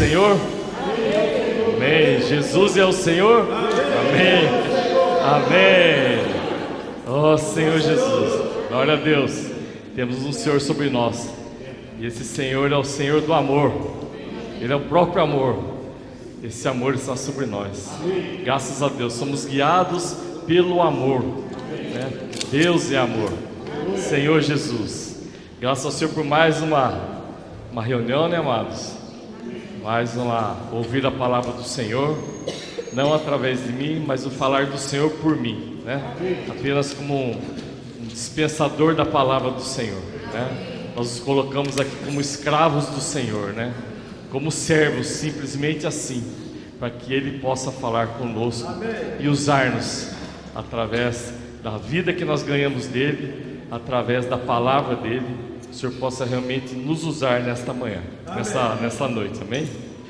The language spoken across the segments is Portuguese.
Senhor? Amém. Jesus é o Senhor? Amém. Amém. Oh Senhor Jesus, glória a Deus. Temos um Senhor sobre nós. E esse Senhor é o Senhor do amor. Ele é o próprio amor. Esse amor está sobre nós. Graças a Deus, somos guiados pelo amor, né? Deus é amor. Senhor Jesus, graças ao Senhor por mais uma reunião, né, amados? Mais uma ouvir a palavra do Senhor, não através de mim, mas o falar do Senhor por mim, né? Apenas como um dispensador da palavra do Senhor, né? Nós nos colocamos aqui como escravos do Senhor, né? Como servos, simplesmente assim, para que Ele possa falar conosco e usar-nos através da vida que nós ganhamos dEle, através da palavra dEle. O Senhor possa realmente nos usar nesta manhã, nessa noite, amém?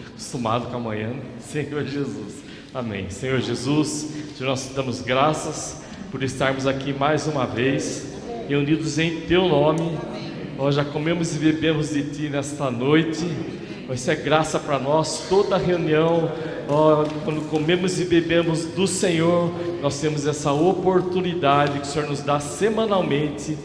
Acostumado com a manhã, Senhor Jesus, amém. Senhor Jesus, nós te damos graças por estarmos aqui mais uma vez, reunidos em Teu nome. Nós já comemos e bebemos de Ti nesta noite. Isso é graça para nós, toda reunião, quando comemos e bebemos do Senhor, nós temos essa oportunidade que o Senhor nos dá semanalmente,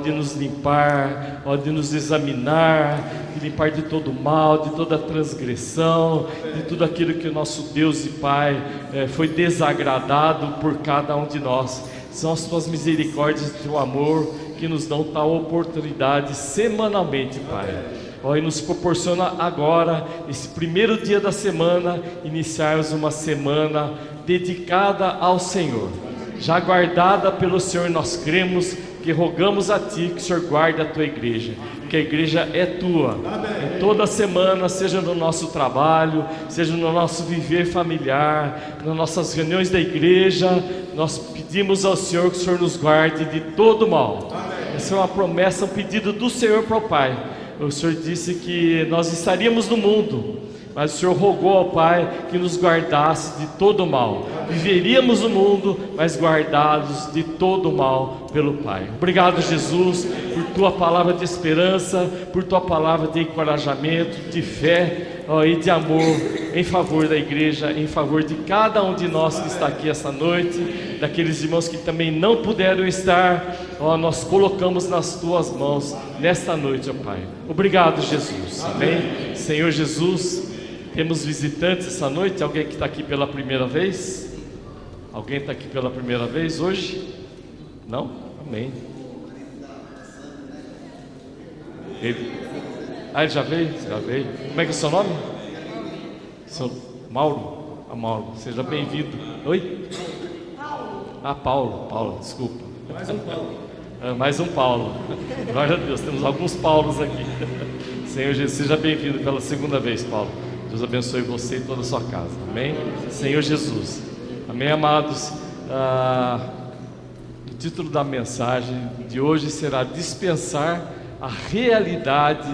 de nos limpar, de nos examinar, de limpar de todo mal, de toda transgressão, de tudo aquilo que o nosso Deus e Pai foi desagradado por cada um de nós. São as Tuas misericórdias e Teu amor que nos dão tal oportunidade semanalmente, Pai. E nos proporciona agora, esse primeiro dia da semana, iniciarmos uma semana dedicada ao Senhor, já guardada pelo Senhor. Nós cremos que rogamos a Ti que o Senhor guarde a Tua igreja, que a igreja é Tua. Em toda semana, seja no nosso trabalho, seja no nosso viver familiar, nas nossas reuniões da igreja, nós pedimos ao Senhor que o Senhor nos guarde de todo mal. Essa é uma promessa, um pedido do Senhor para o Pai. O Senhor disse que nós estaríamos no mundo, mas o Senhor rogou ao Pai que nos guardasse de todo mal. Viveríamos no mundo, mas guardados de todo mal pelo Pai. Obrigado, Jesus, por Tua palavra de esperança, por Tua palavra de encorajamento, de fé e de amor em favor da igreja, em favor de cada um de nós que está aqui esta noite, daqueles irmãos que também não puderam estar. Nós colocamos nas Tuas mãos nesta noite, ó Pai. Obrigado, Jesus. Amém. Senhor Jesus, temos visitantes essa noite. Alguém que está aqui pela primeira vez? Alguém está aqui pela primeira vez hoje? Não? Amém. Ele já veio? Já veio. Como é que é o seu nome? Seu Mauro? Mauro, seja bem-vindo. Oi? Paulo, desculpa. Mais um Paulo. Mais um Paulo. Glória a Deus, temos alguns Paulos aqui. Senhor Jesus, seja bem-vindo pela segunda vez, Paulo. Deus abençoe você e toda a sua casa. Amém? Senhor Jesus. Amém, amados. O título da mensagem de hoje será dispensar a realidade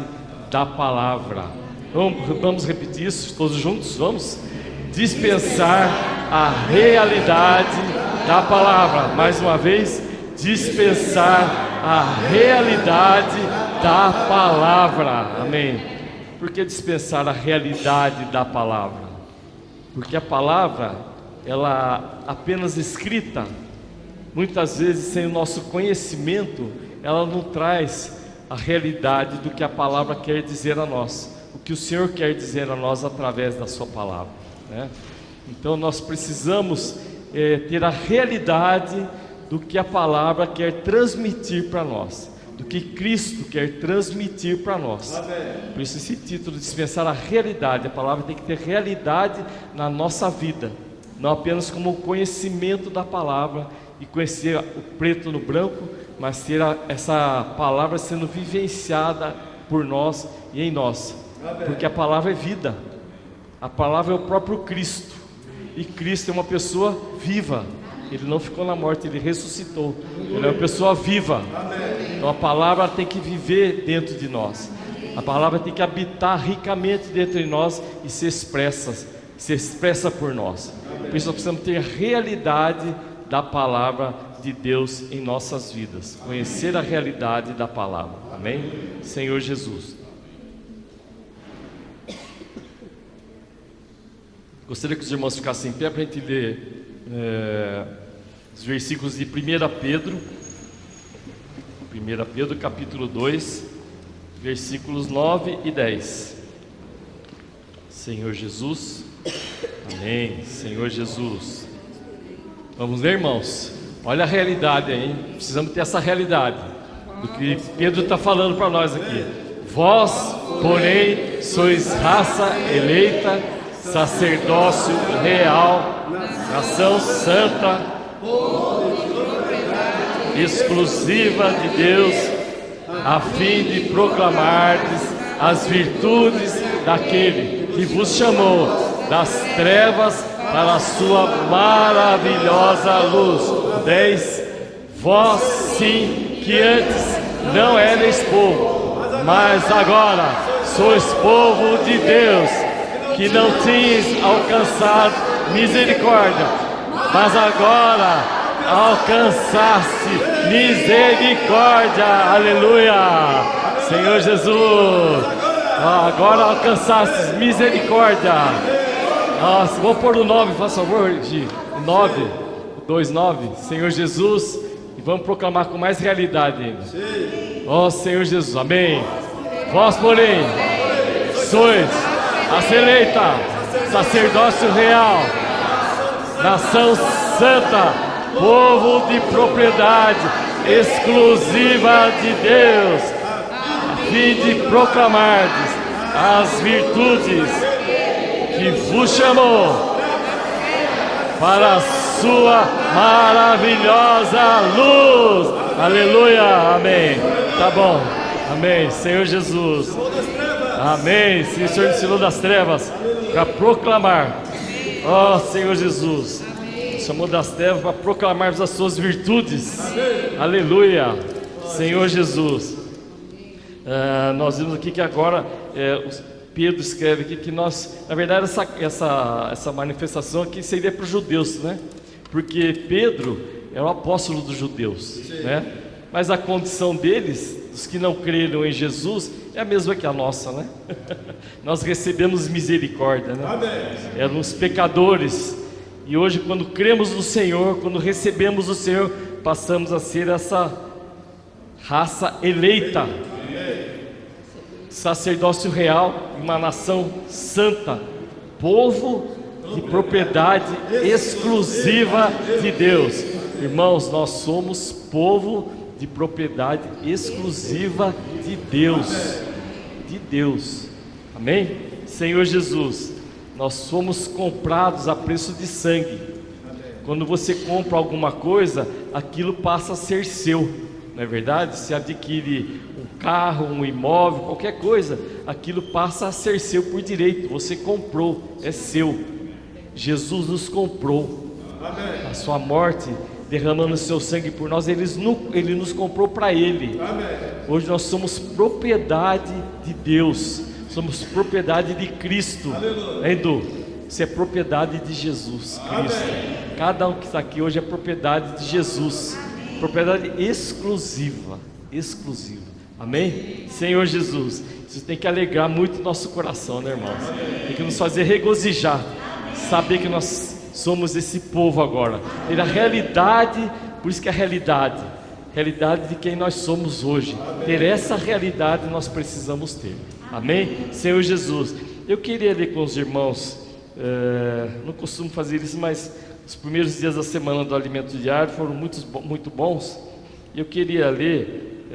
da palavra. Vamos repetir isso todos juntos? Vamos? Dispensar a realidade da palavra. Mais uma vez, dispensar a realidade da palavra. Amém. Por que dispensar a realidade da palavra? Porque a palavra, ela apenas escrita, muitas vezes sem o nosso conhecimento, ela não traz a realidade do que a palavra quer dizer a nós, o que o Senhor quer dizer a nós através da sua palavra, né? Então nós precisamos ter a realidade do que a palavra quer transmitir para nós, do que Cristo quer transmitir para nós. Por isso esse título, dispensar a realidade. A palavra tem que ter realidade na nossa vida, não apenas como o conhecimento da palavra e conhecer o preto no branco, mas ter essa palavra sendo vivenciada por nós e em nós. Porque a palavra é vida, a palavra é o próprio Cristo, e Cristo é uma pessoa viva. Ele não ficou na morte, Ele ressuscitou. Ele é uma pessoa viva. Então a palavra tem que viver dentro de nós. A palavra tem que habitar ricamente dentro de nós e se expressa por nós. Por isso nós precisamos ter a realidade da palavra de Deus em nossas vidas. Conhecer a realidade da palavra. Amém? Senhor Jesus. Gostaria que os irmãos ficassem em pé para a gente ler os versículos de 1 Pedro. 1 Pedro capítulo 2, versículos 9 e 10. Senhor Jesus, amém. Senhor Jesus, vamos ler, irmãos. Olha a realidade aí, precisamos ter essa realidade do que Pedro está falando para nós aqui. Vós, porém, sois raça eleita, sacerdócio real, nação santa, exclusiva de Deus, a fim de proclamardes as virtudes daquele que vos chamou das trevas para a sua maravilhosa luz. 10. Vós sim, que antes não erais povo, mas agora sois povo de Deus, que não tinhas alcançado misericórdia, mas agora alcançaste misericórdia. Aleluia, Senhor Jesus, agora alcançaste misericórdia. Vou pôr o 9, faz favor, Gi. O 9, 2:9, Senhor Jesus, e vamos proclamar com mais realidade ainda. Ó Senhor Jesus, amém. Vós, porém, sois raça eleita, sacerdócio real, nação santa, povo de propriedade exclusiva de Deus, a fim de proclamardes as virtudes que vos chamou para a sua maravilhosa luz. Aleluia, amém. Tá bom, amém. Senhor Jesus, amém. Sim, o Senhor ensinou das trevas para proclamar. Ó Senhor Jesus, chamou das trevas para proclamarmos as suas virtudes. Aleluia, Senhor Jesus. Nós vimos aqui que agora Pedro escreve aqui que nós, na verdade, essa manifestação aqui seria para os judeus, né? Porque Pedro era o apóstolo dos judeus, né? Mas a condição deles, dos que não creram em Jesus, é a mesma que a nossa, né? Nós recebemos misericórdia, né? Éramos pecadores, e hoje, quando cremos no Senhor, quando recebemos o Senhor, passamos a ser essa raça eleita, sacerdócio real, uma nação santa, povo de propriedade exclusiva de Deus. Irmãos, nós somos povo de propriedade exclusiva de Deus, amém? Senhor Jesus, nós somos comprados a preço de sangue. Quando você compra alguma coisa, aquilo passa a ser seu, não é verdade? Se adquire um carro, um imóvel, qualquer coisa, aquilo passa a ser seu por direito. Você comprou, é seu. Jesus nos comprou. A sua morte, derramando o seu sangue por nós, Ele nos comprou para Ele. Hoje nós somos propriedade de Deus, somos propriedade de Cristo. Edu, você é propriedade de Jesus Cristo. Cada um que está aqui hoje é propriedade de Jesus, propriedade exclusiva. Amém? Senhor Jesus, isso tem que alegrar muito o nosso coração, né, irmãos? Tem que nos fazer regozijar, saber que nós somos esse povo agora, ter a realidade, por isso que é a realidade de quem nós somos hoje. Ter essa realidade nós precisamos ter. Amém? Senhor Jesus, eu queria ler com os irmãos, não costumo fazer isso, mas os primeiros dias da semana do alimento diário foram muito bons. Eu queria ler,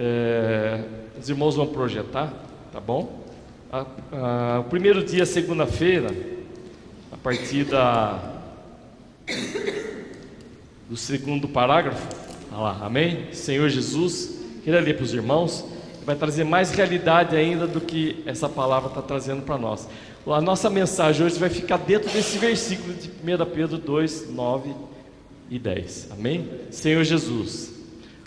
os irmãos vão projetar, tá bom? O primeiro dia, segunda-feira, a partir do segundo parágrafo, olha lá, amém? Senhor Jesus, queria ler para os irmãos, vai trazer mais realidade ainda do que essa palavra está trazendo para nós. A nossa mensagem hoje vai ficar dentro desse versículo de 1 Pedro 2, 9 e 10, amém? Senhor Jesus,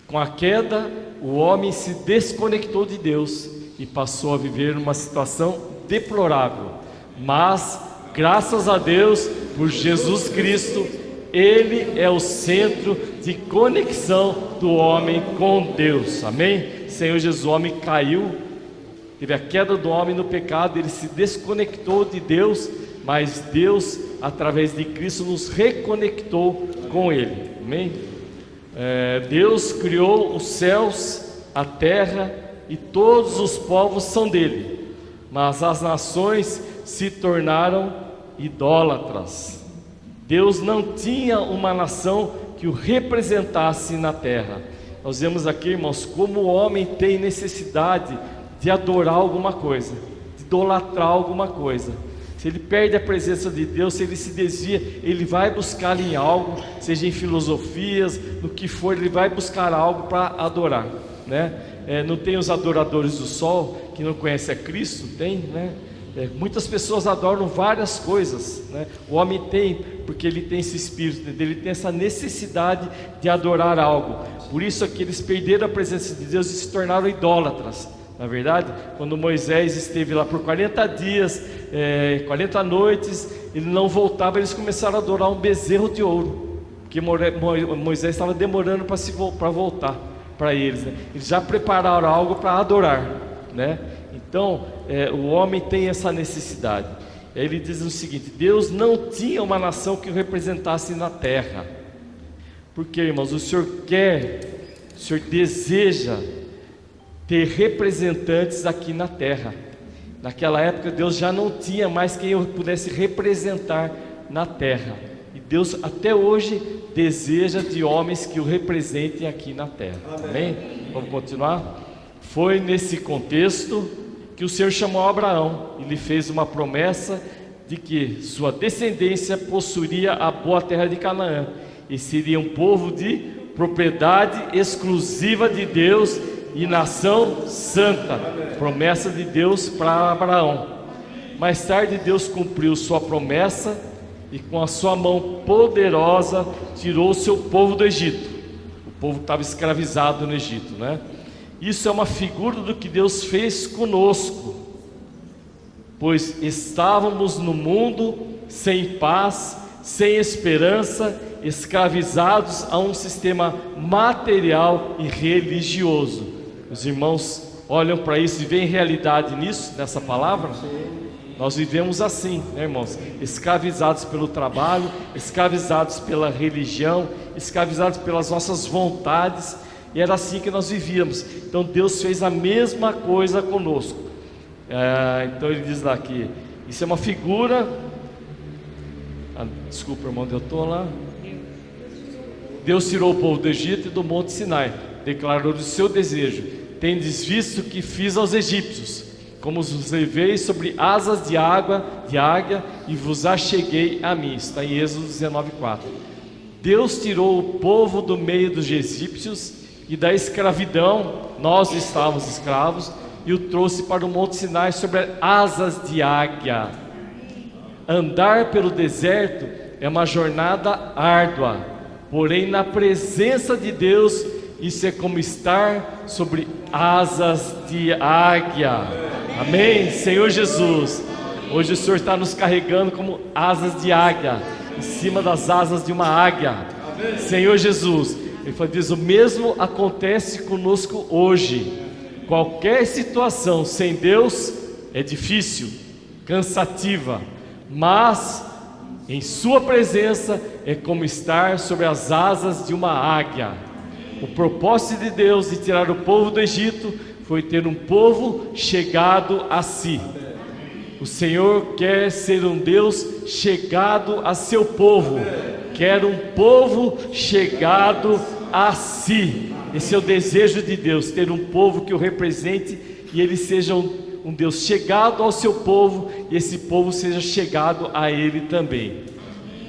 com a queda, o homem se desconectou de Deus e passou a viver uma situação deplorável, mas graças a Deus por Jesus Cristo, Ele é o centro de conexão do homem com Deus, amém? Senhor Jesus, o homem caiu, teve a queda do homem no pecado, ele se desconectou de Deus, mas Deus através de Cristo, nos reconectou com Ele. Amém? Deus criou os céus, a terra, e todos os povos são dele, mas as nações se tornaram idólatras. Deus não tinha uma nação que o representasse na terra. Nós vemos aqui, irmãos, como o homem tem necessidade de adorar alguma coisa, de idolatrar alguma coisa. Se ele perde a presença de Deus, se ele se desvia, ele vai buscar em algo, seja em filosofias, no que for, ele vai buscar algo para adorar, né? Não tem os adoradores do sol, que não conhecem a Cristo? Tem, né? Muitas pessoas adoram várias coisas, né? O homem tem, porque ele tem esse espírito, ele tem essa necessidade de adorar algo. Por isso é que eles perderam a presença de Deus e se tornaram idólatras. Na verdade, quando Moisés esteve lá por 40 dias, 40 noites, ele não voltava, eles começaram a adorar um bezerro de ouro, porque Moisés estava demorando para voltar para eles, né? Eles já prepararam algo para adorar, né? Então, o homem tem essa necessidade. Ele diz o seguinte: Deus não tinha uma nação que o representasse na terra. Porque, irmãos, o Senhor deseja ter representantes aqui na terra. Naquela época Deus já não tinha mais quem o pudesse representar na terra, e Deus até hoje deseja de homens que o representem aqui na terra. Amém? Vamos continuar? Foi nesse contexto que o Senhor chamou Abraão e lhe fez uma promessa de que sua descendência possuiria a boa terra de Canaã e seria um povo de propriedade exclusiva de Deus e nação santa. Promessa de Deus para Abraão. Mais tarde Deus cumpriu sua promessa e com a sua mão poderosa tirou o seu povo do Egito. O povo estava escravizado no Egito, né? Isso é uma figura do que Deus fez conosco, pois estávamos no mundo sem paz, sem esperança, escravizados a um sistema material e religioso. Os irmãos olham para isso e veem realidade nisso, nessa palavra? Nós vivemos assim, né, irmãos? Escravizados pelo trabalho, escravizados pela religião, escravizados pelas nossas vontades, e era assim que nós vivíamos. Então Deus fez a mesma coisa conosco. Então ele diz lá que isso é uma figura. Desculpa, irmão, eu estou lá. Deus tirou o povo do Egito e do Monte Sinai, declarou o seu desejo: tendes visto que fiz aos egípcios, como os levei sobre asas de águia, e vos acheguei a mim. Está em Êxodo 19:4. Deus tirou o povo do meio dos egípcios e da escravidão, nós estávamos escravos, e o trouxe para o Monte Sinai sobre asas de águia. Andar pelo deserto é uma jornada árdua, porém na presença de Deus isso é como estar sobre asas de águia. Amém? Senhor Jesus, hoje o Senhor está nos carregando como asas de águia, em cima das asas de uma águia. Senhor Jesus, ele diz: o mesmo acontece conosco hoje. Qualquer situação sem Deus é difícil, cansativa, mas em sua presença é como estar sobre as asas de uma águia. O propósito de Deus de tirar o povo do Egito foi ter um povo chegado a si. O Senhor quer ser um Deus chegado a seu povo, quer um povo chegado a si. Esse é o desejo de Deus, ter um povo que o represente e ele seja um Deus chegado ao seu povo, e esse povo seja chegado a ele também.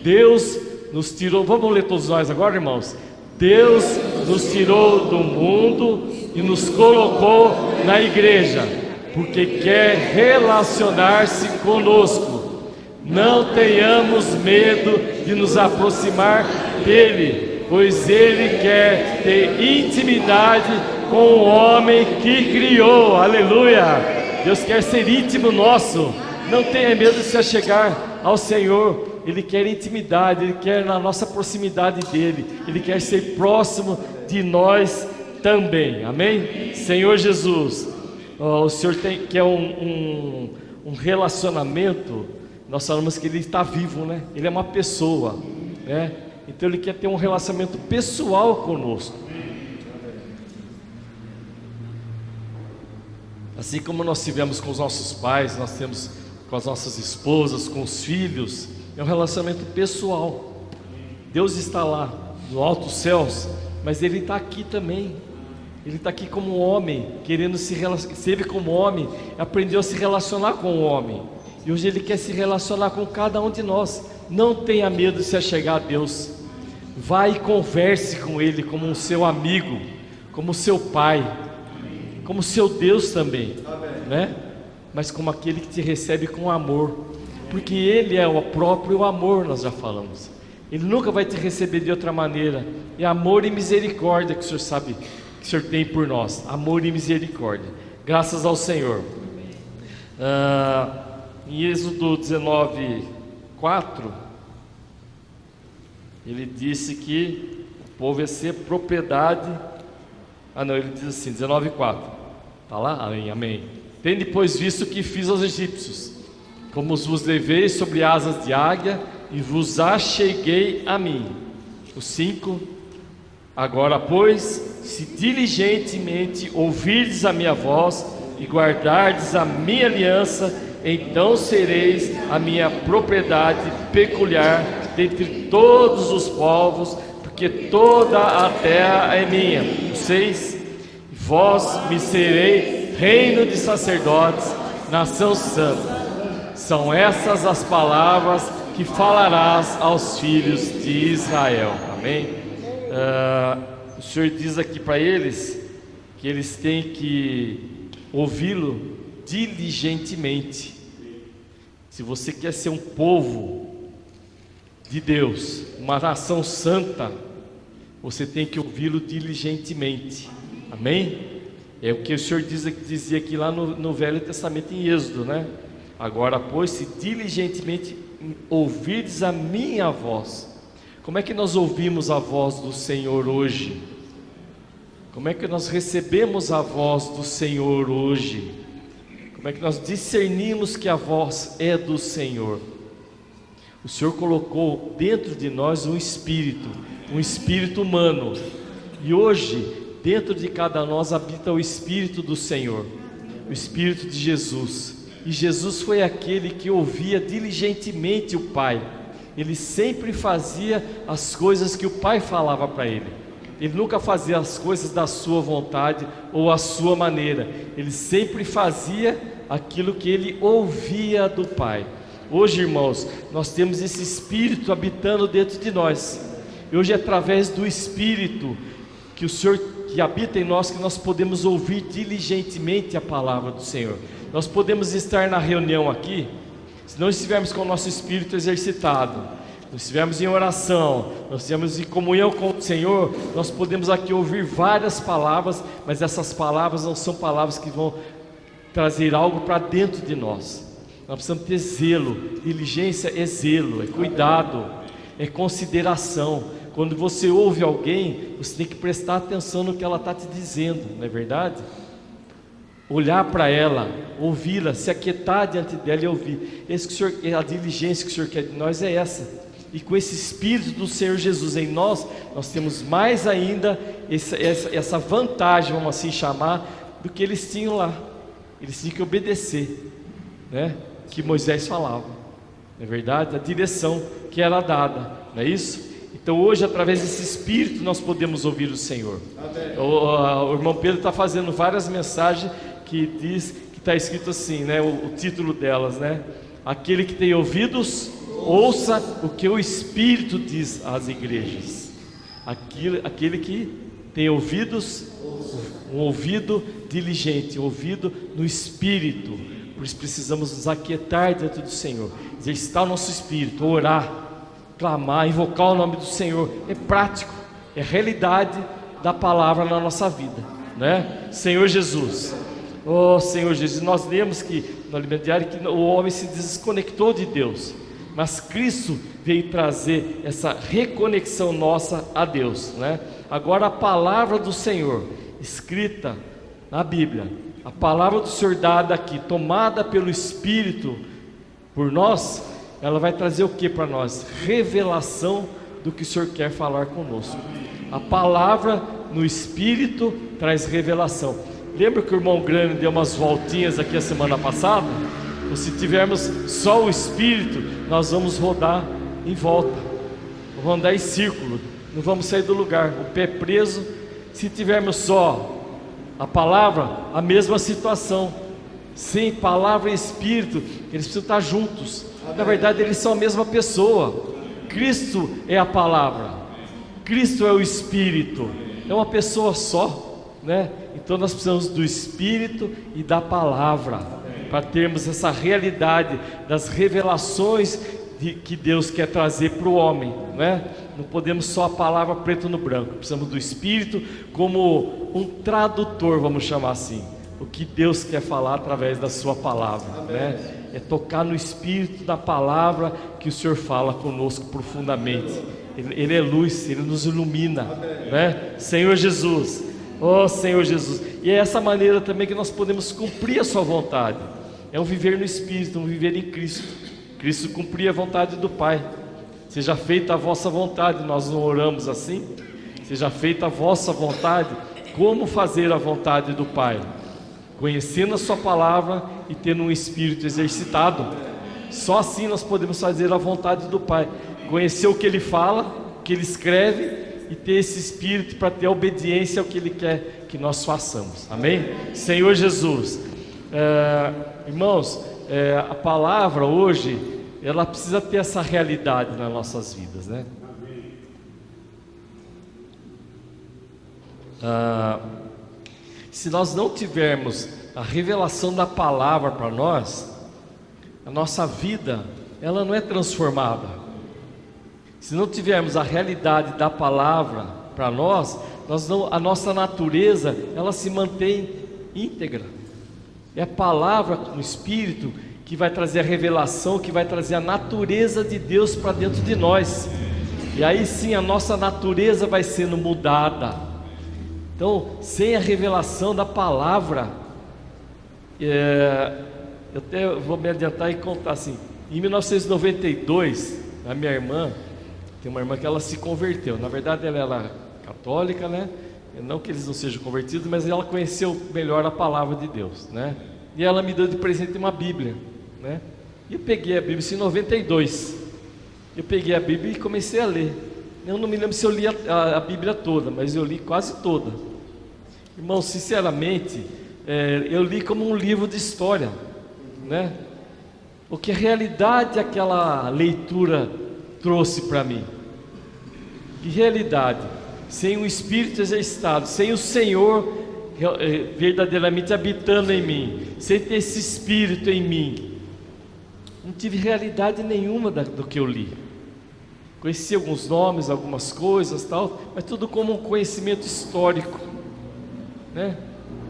Deus nos tirou, vamos ler todos nós agora, irmãos? Deus nos tirou do mundo e nos colocou na igreja, porque quer relacionar-se conosco. Não tenhamos medo de nos aproximar dele, pois ele quer ter intimidade com o homem que criou. Aleluia! Deus quer ser íntimo nosso. Não tenha medo de se achegar ao Senhor. Ele quer intimidade, Ele quer na nossa proximidade dEle, Ele quer ser próximo de nós também. Amém? Senhor Jesus, o Senhor quer um relacionamento nós falamos que Ele está vivo, né? Ele é uma pessoa, né? Então Ele quer ter um relacionamento pessoal conosco. Assim como nós tivemos com os nossos pais, nós temos com as nossas esposas, com os filhos, é um relacionamento pessoal. Deus está lá, no alto céus, mas Ele está aqui também. Ele está aqui como homem, querendo se relacionar. Ele como homem, aprendeu a se relacionar com o homem. E hoje Ele quer se relacionar com cada um de nós. Não tenha medo de se achegar a Deus. Vai e converse com Ele como um seu amigo, como seu pai, como seu Deus também, né? Mas como aquele que te recebe com amor, porque Ele é o próprio amor, nós já falamos. Ele nunca vai te receber de outra maneira. É amor e misericórdia que o Senhor sabe que o Senhor tem por nós. Amor e misericórdia. Graças ao Senhor. Em Êxodo 19:4, ele disse que o povo ia ser propriedade. Ele diz assim, 19:4. Está lá? Amém. Tende, pois, visto que fiz aos egípcios, como vos levei sobre asas de águia, e vos acheguei a mim. O 5. Agora, pois, se diligentemente ouvirdes a minha voz e guardardes a minha aliança, então sereis a minha propriedade peculiar dentre todos os povos, porque toda a terra é minha. 6. Vós me sereis reino de sacerdotes, nação santa. São essas as palavras que falarás aos filhos de Israel. Amém? O Senhor diz aqui para eles que eles têm que ouvi-lo diligentemente. Se você quer ser um povo de Deus, uma nação santa, você tem que ouvi-lo diligentemente. Amém? É o que o Senhor dizia aqui lá no Velho Testamento, em Êxodo, né? Agora, pois, se diligentemente ouvirdes a minha voz. Como é que nós ouvimos a voz do Senhor hoje? Como é que nós recebemos a voz do Senhor hoje? Como é que nós discernimos que a voz é do Senhor? O Senhor colocou dentro de nós um espírito humano. E hoje, dentro de cada nós habita o Espírito do Senhor, o Espírito de Jesus. E Jesus foi aquele que ouvia diligentemente o Pai. Ele sempre fazia as coisas que o Pai falava para ele. Ele nunca fazia as coisas da sua vontade ou à sua maneira. Ele sempre fazia aquilo que ele ouvia do Pai. Hoje, irmãos, nós temos esse Espírito habitando dentro de nós. E hoje é através do Espírito que o Senhor, que habita em nós, que nós podemos ouvir diligentemente a palavra do Senhor. Nós podemos estar na reunião aqui, se não estivermos com o nosso espírito exercitado, nós estivermos em oração, nós estivermos em comunhão com o Senhor, nós podemos aqui ouvir várias palavras, mas essas palavras não são palavras que vão trazer algo para dentro de nós. Nós precisamos ter zelo. Diligência é zelo, é cuidado, é consideração. Quando você ouve alguém, você tem que prestar atenção no que ela está te dizendo, não é verdade? Olhar para ela, ouvi-la, se aquietar diante dela e ouvir. A diligência que o Senhor quer de nós é essa. E com esse Espírito do Senhor Jesus em nós, nós temos mais ainda essa vantagem, vamos assim chamar, do que eles tinham lá. Eles tinham que obedecer, né? Que Moisés falava, não é verdade? A direção que era dada, não é isso? Então hoje, através desse Espírito, nós podemos ouvir o Senhor. O irmão Pedro está fazendo várias mensagens que diz, que está escrito assim, né? O título delas, né? Aquele que tem ouvidos, ouça o que o Espírito diz às igrejas. Aquele que tem ouvidos, um ouvido diligente, ouvido no Espírito. Por isso precisamos nos aquietar diante do Senhor, exercitar o nosso espírito, orar, clamar, invocar o nome do Senhor. É prático, é realidade da palavra na nossa vida, né? Senhor Jesus, oh Senhor Jesus, nós lemos que no alimento diário que o homem se desconectou de Deus, mas Cristo veio trazer essa reconexão nossa a Deus, né? Agora a palavra do Senhor escrita na Bíblia, a palavra do Senhor dada aqui, tomada pelo Espírito por nós, ela vai trazer o que para nós? Revelação do que o Senhor quer falar conosco. A palavra no Espírito traz revelação. Lembra que o irmão Grande deu umas voltinhas aqui a semana passada? Então, se tivermos só o Espírito, nós vamos rodar em volta, vamos andar em círculo, não vamos sair do lugar, o pé preso. Se tivermos só a palavra, a mesma situação. Sem palavra e Espírito, eles precisam estar juntos. Na verdade, eles são a mesma pessoa. Cristo é a palavra, Cristo é o Espírito, é uma pessoa só, né? Então nós precisamos do Espírito e da palavra, para termos essa realidade das revelações que Deus quer trazer para o homem, né? Não podemos só a palavra preto no branco, precisamos do Espírito como um tradutor, vamos chamar assim, o que Deus quer falar através da sua palavra, né? É tocar no Espírito da palavra que o Senhor fala conosco profundamente. Ele é luz, Ele nos ilumina, né? Senhor Jesus, oh Senhor Jesus. E é essa maneira também que nós podemos cumprir a sua vontade. É um viver no Espírito, um viver em Cristo. Cristo cumpria a vontade do Pai. Seja feita a vossa vontade. Nós não oramos assim? Seja feita a vossa vontade. Como fazer a vontade do Pai? Conhecendo a sua palavra e tendo um espírito exercitado. Só assim nós podemos fazer a vontade do Pai. Conhecer o que Ele fala, o que Ele escreve, e ter esse espírito para ter a obediência ao que Ele quer que nós façamos. Amém? Senhor Jesus, irmãos, a palavra hoje, ela precisa ter essa realidade nas nossas vidas, né? Se nós não tivermos a revelação da palavra para nós, a nossa vida, ela não é transformada. Se não tivermos a realidade da palavra para nós, a nossa natureza, ela se mantém íntegra. É a palavra no Espírito que vai trazer a revelação, que vai trazer a natureza de Deus para dentro de nós. E aí sim a nossa natureza vai sendo mudada. Então, sem a revelação da palavra, eu até vou me adiantar e contar assim. Em 1992, a minha irmã, tem uma irmã que ela se converteu. Na verdade ela era católica, né? Não que eles não sejam convertidos, mas ela conheceu melhor a palavra de Deus, né? E ela me deu de presente uma Bíblia, né? E eu peguei a Bíblia, isso em 92. Eu peguei a Bíblia e comecei a ler. Eu não me lembro se eu li a Bíblia toda, mas eu li quase toda. Irmão, sinceramente, eu li como um livro de história, né? O que a realidade aquela leitura trouxe para mim. Que realidade, sem o Espírito exercitado, sem o Senhor verdadeiramente habitando em mim, sem ter esse Espírito em mim, não tive realidade nenhuma do que eu li. Conheci alguns nomes, algumas coisas, tal, mas tudo como um conhecimento histórico, né?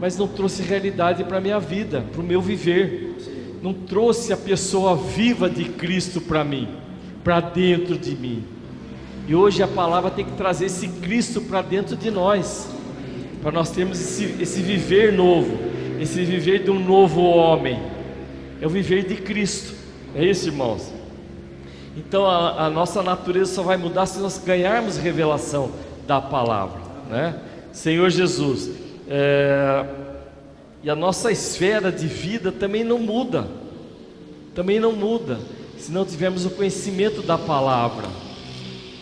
Mas não trouxe realidade para a minha vida, para o meu viver. Não trouxe a pessoa viva de Cristo para mim, para dentro de mim. E hoje a palavra tem que trazer esse Cristo para dentro de nós, para nós termos esse viver novo, esse viver de um novo homem. É o viver de Cristo. É isso, irmãos? Então a nossa natureza só vai mudar se nós ganharmos revelação da palavra, né? Senhor Jesus, e a nossa esfera de vida também não muda, se não tivermos o conhecimento da palavra,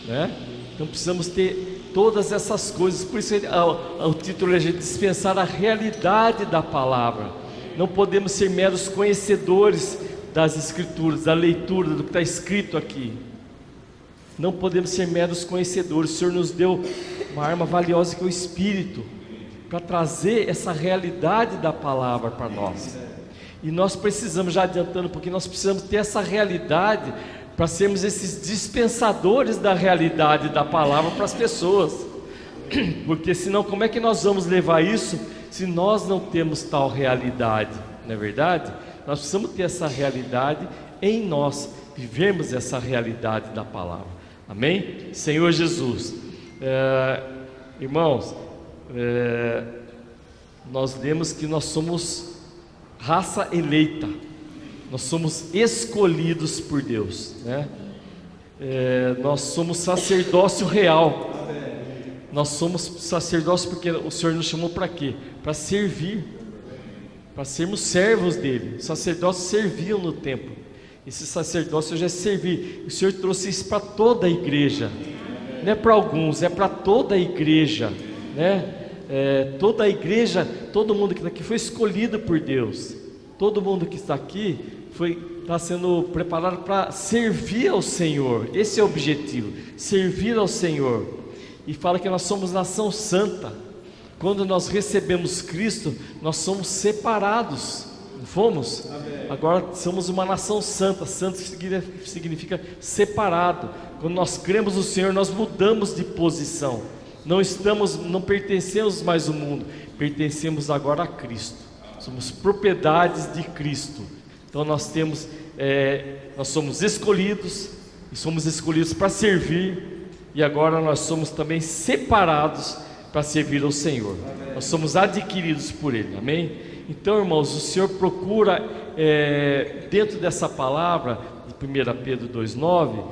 né? Então precisamos ter todas essas coisas. Por isso o título é dispensar a realidade da palavra. Não podemos ser meros conhecedores das Escrituras, da leitura do que está escrito aqui. Não podemos ser meros conhecedores. O Senhor nos deu uma arma valiosa que é o Espírito, para trazer essa realidade da palavra para nós. E nós precisamos, já adiantando, porque nós precisamos ter essa realidade para sermos esses dispensadores da realidade da palavra para as pessoas. Porque senão, como é que nós vamos levar isso se nós não temos tal realidade? Não é verdade? Nós precisamos ter essa realidade em nós, vivermos essa realidade da palavra. Amém? Senhor Jesus, irmãos, nós lemos que nós somos raça eleita. nós somos escolhidos por Deus, né? Nós somos sacerdócio real. Nós somos sacerdócio porque o Senhor nos chamou para quê? Para servir, para sermos servos dele. Os sacerdócios serviam no templo. Esse sacerdócio já é servir. O Senhor trouxe isso para toda a igreja, não é para alguns, é para toda a igreja, né? Toda a igreja, todo mundo que está aqui foi escolhido por Deus. Todo mundo que está aqui está sendo preparado para servir ao Senhor. Esse é o objetivo, servir ao Senhor. E fala que nós somos nação santa. Quando nós recebemos Cristo, nós somos separados, não fomos? Amém. Agora somos uma nação santa. Santo significa separado. Quando nós cremos no Senhor, nós mudamos de posição. Não pertencemos mais ao mundo, pertencemos agora a Cristo. Somos propriedades de Cristo. Então nós somos escolhidos, e somos escolhidos para servir, e agora nós somos também separados para servir ao Senhor. Amém. Nós somos adquiridos por Ele, amém? Então, irmãos, o Senhor procura, dentro dessa palavra, de 1 Pedro 2,9,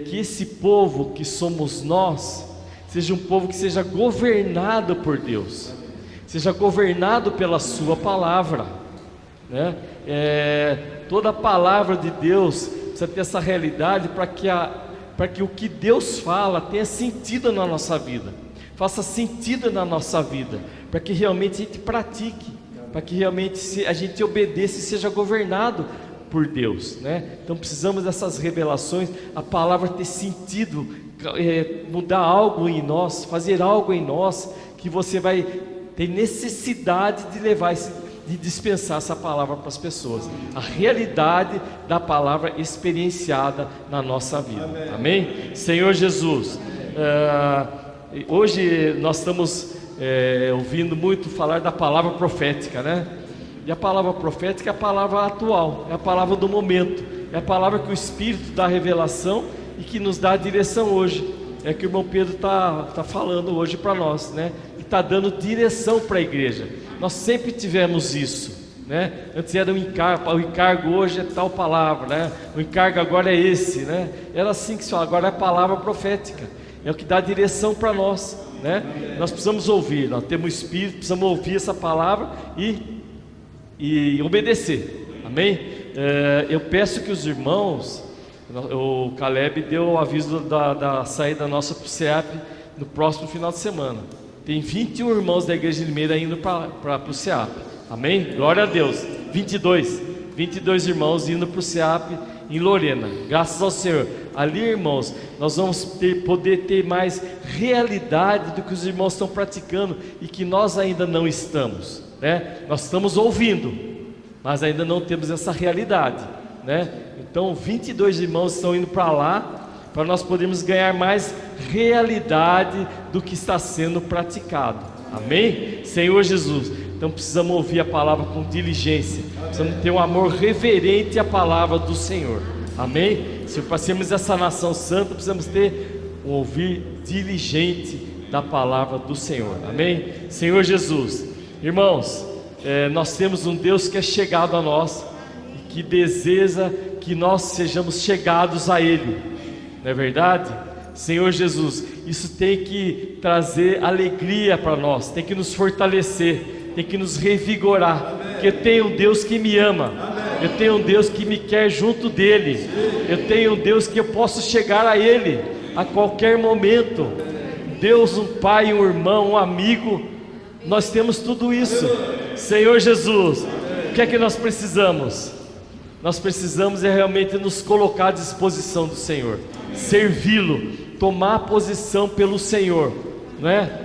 que esse povo que somos nós, seja um povo que seja governado por Deus, seja governado pela sua palavra, né? Toda a palavra de Deus precisa ter essa realidade para que o que Deus fala tenha sentido na nossa vida, faça sentido na nossa vida, para que realmente a gente pratique, para que realmente a gente obedeça e seja governado por Deus, né? Então precisamos dessas revelações, a palavra ter sentido, mudar algo em nós, fazer algo em nós, que você vai ter necessidade de levar de dispensar essa palavra para as pessoas, a realidade da palavra experienciada na nossa vida, amém? Senhor Jesus, hoje nós estamos ouvindo muito falar da palavra profética, né? E a palavra profética é a palavra atual, é a palavra do momento, é a palavra que o Espírito dá revelação e que nos dá a direção hoje. É que o irmão Pedro está falando hoje para nós, né? E está dando direção para a igreja. Nós sempre tivemos isso, né? Antes era o encargo hoje é tal palavra, né? O encargo agora é esse, né? Era assim que se fala, agora é a palavra profética, é o que dá direção para nós, né? Nós precisamos ouvir, nós temos o Espírito, precisamos ouvir essa palavra e obedecer, amém? Eu peço que os irmãos, o Caleb deu o aviso da saída nossa para o SEAP no próximo final de semana. Tem 21 irmãos da igreja de Limeira indo para o SEAP, amém? Glória a Deus. 22 irmãos indo para o SEAP em Lorena, graças ao Senhor. Ali, irmãos, nós vamos poder ter mais realidade do que os irmãos estão praticando e que nós ainda não estamos, né? Nós estamos ouvindo, mas ainda não temos essa realidade, né? Então 22 irmãos estão indo para lá, para nós podermos ganhar mais realidade do que está sendo praticado, amém? Senhor Jesus, então precisamos ouvir a palavra com diligência, precisamos ter um amor reverente à palavra do Senhor, amém? Se para sermos essa nação santa, precisamos ter um ouvir diligente da palavra do Senhor, amém? Senhor Jesus, irmãos, nós temos um Deus que é chegado a nós, que deseja que nós sejamos chegados a Ele, não é verdade? Senhor Jesus, isso tem que trazer alegria para nós, tem que nos fortalecer, tem que nos revigorar, porque eu tenho um Deus que me ama, eu tenho um Deus que me quer junto dEle, eu tenho um Deus que eu posso chegar a Ele a qualquer momento, Deus, um pai, um irmão, um amigo, nós temos tudo isso. Senhor Jesus, o que é que nós precisamos? Nós precisamos realmente nos colocar à disposição do Senhor, servi-lo, tomar posição pelo Senhor, né?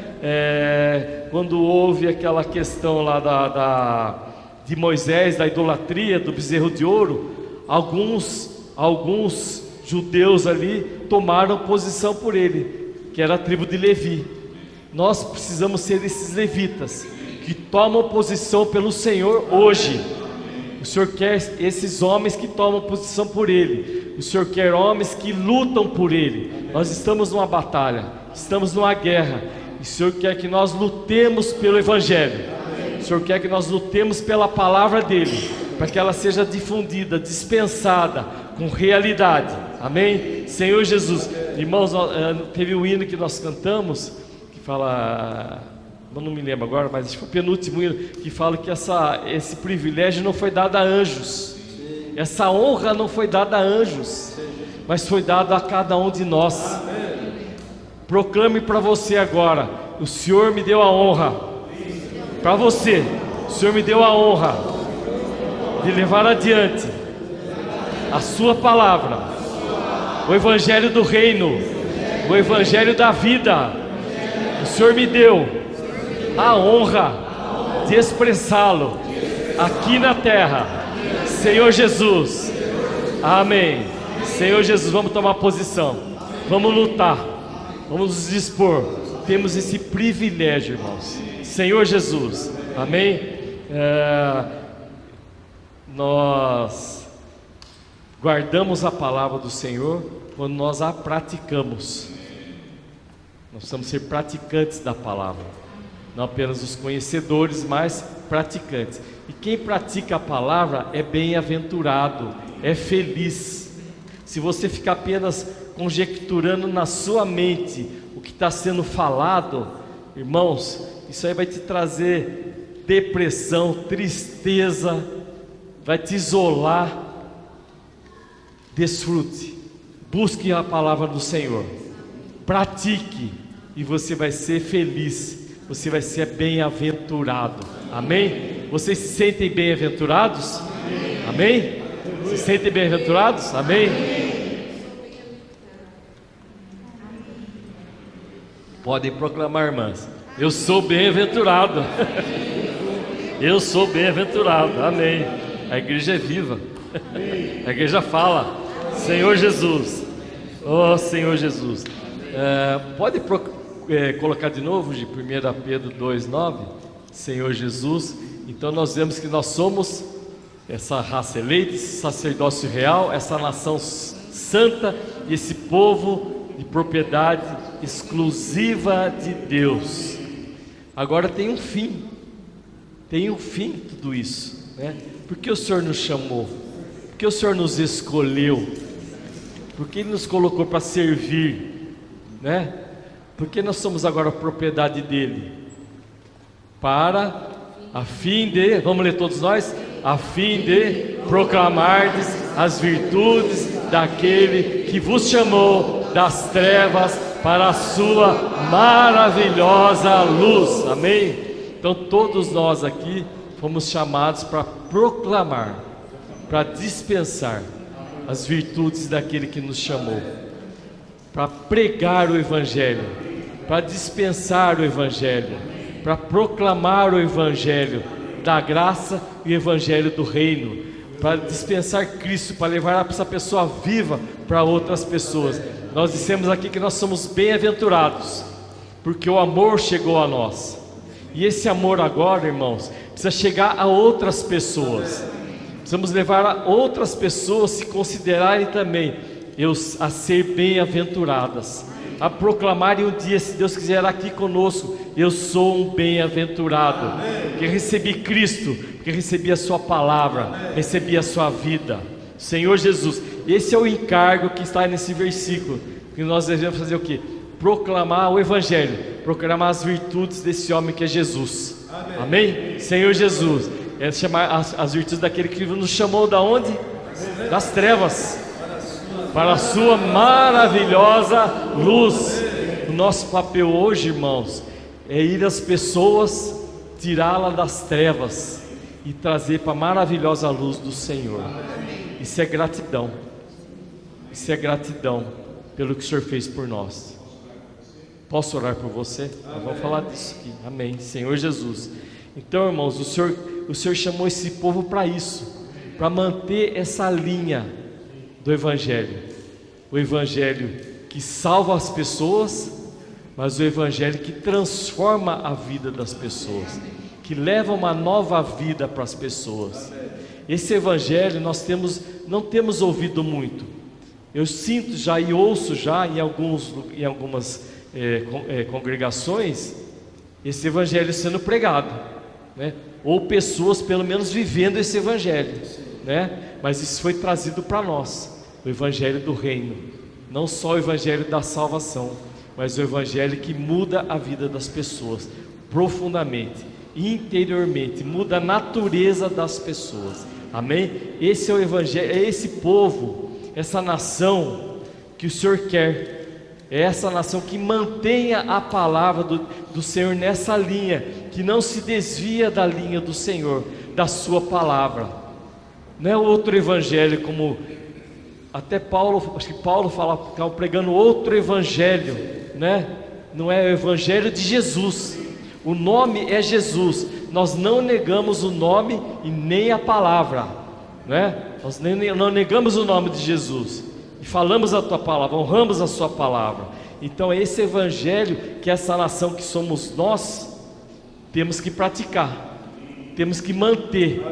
Quando houve aquela questão lá de Moisés, da idolatria, do bezerro de ouro, alguns judeus ali tomaram posição por ele, que era a tribo de Levi. Nós precisamos ser esses levitas, que tomam posição pelo Senhor hoje. O Senhor quer esses homens que tomam posição por Ele. O Senhor quer homens que lutam por Ele. Nós estamos numa batalha, estamos numa guerra. E o Senhor quer que nós lutemos pelo Evangelho. O Senhor quer que nós lutemos pela palavra dEle. para que ela seja difundida, dispensada com realidade. Amém? Senhor Jesus, irmãos, teve um hino que nós cantamos que fala, eu não me lembro agora, mas acho que foi o penúltimo hino, que fala que esse privilégio não foi dado a anjos, essa honra não foi dada a anjos, mas foi dado a cada um de nós. Proclame para você agora: o Senhor me deu a honra. Para você, o Senhor me deu a honra de levar adiante a sua palavra, o evangelho do reino, o evangelho da vida. O Senhor me deu a honra de expressá-lo aqui na terra. Senhor Jesus, amém. Senhor Jesus, vamos tomar posição, vamos lutar, vamos nos dispor. Temos esse privilégio, irmãos. Senhor Jesus, amém. Nós guardamos a palavra do Senhor quando nós a praticamos. Nós precisamos ser praticantes da palavra, não apenas os conhecedores, mas praticantes. E quem pratica a palavra é bem-aventurado, é feliz. Se você ficar apenas conjecturando na sua mente o que está sendo falado, irmãos, isso aí vai te trazer depressão, tristeza, vai te isolar. Desfrute, busque a palavra do Senhor, pratique, e você vai ser feliz, você vai ser bem-aventurado. Amém? Vocês se sentem bem-aventurados? Amém? Se sentem bem-aventurados? Amém? Podem proclamar, irmãs: eu sou bem-aventurado. Eu sou bem-aventurado. Amém. A igreja é viva. A igreja fala: Senhor Jesus, oh Senhor Jesus. Pode colocar de novo de 1 Pedro 2,9. Senhor Jesus. Então nós vemos que nós somos essa raça eleita, esse sacerdócio real, essa nação santa, e esse povo de propriedade exclusiva de Deus. Agora tem um fim tudo isso, né? Porque o Senhor nos chamou, porque o Senhor nos escolheu, porque Ele nos colocou para servir, né? Porque nós somos agora propriedade dEle, para a fim de, vamos ler todos nós, a fim de proclamardes as virtudes daquele que vos chamou das trevas para a sua maravilhosa luz. Amém? Então todos nós aqui fomos chamados para proclamar, para dispensar as virtudes daquele que nos chamou, para pregar o Evangelho, para dispensar o Evangelho, para proclamar o Evangelho da graça e o Evangelho do reino, para dispensar Cristo, para levar essa pessoa viva para outras pessoas. Nós dissemos aqui que nós somos bem-aventurados, porque o amor chegou a nós, e esse amor agora, irmãos, precisa chegar a outras pessoas. Precisamos levar a outras pessoas se considerarem também a ser bem-aventuradas, a proclamarem um dia, se Deus quiser, aqui conosco: eu sou um bem-aventurado, porque recebi Cristo, porque recebi a sua palavra, recebi a sua vida. Senhor Jesus, esse é o encargo que está nesse versículo, que nós devemos fazer o quê? Proclamar o Evangelho, proclamar as virtudes desse homem que é Jesus. Amém? Senhor Jesus, é chamar as virtudes daquele que nos chamou da onde? Das trevas para a sua maravilhosa luz. O nosso papel hoje, irmãos, é ir às pessoas, tirá-la das trevas e trazer para a maravilhosa luz do Senhor. Isso é gratidão. Isso é gratidão pelo que o Senhor fez por nós. Posso orar por você? Nós vamos falar disso aqui. Amém. Senhor Jesus. Então, irmãos, o Senhor chamou esse povo para isso, para manter essa linha do Evangelho. O Evangelho que salva as pessoas, mas o Evangelho que transforma a vida das pessoas, que leva uma nova vida para as pessoas. Esse Evangelho nós não temos ouvido muito. Eu sinto já e ouço já em algumas congregações esse Evangelho sendo pregado, né? Ou pessoas pelo menos vivendo esse evangelho, né? Mas isso foi trazido para nós, o evangelho do reino, não só o evangelho da salvação, mas o evangelho que muda a vida das pessoas profundamente, interiormente, muda a natureza das pessoas. Amém? Esse é o evangelho, é esse povo, essa nação que o Senhor quer. É essa nação que mantenha a palavra do Senhor nessa linha, que não se desvia da linha do Senhor, da sua palavra. Não é outro evangelho, como até Paulo, acho que Paulo ficava pregando outro evangelho, né? Não é o evangelho de Jesus. O nome é Jesus. Nós não negamos o nome e nem a palavra, né? Nós não negamos o nome de Jesus e falamos a tua palavra, honramos a sua palavra. Então é esse evangelho que essa nação que somos nós temos que praticar, temos que manter.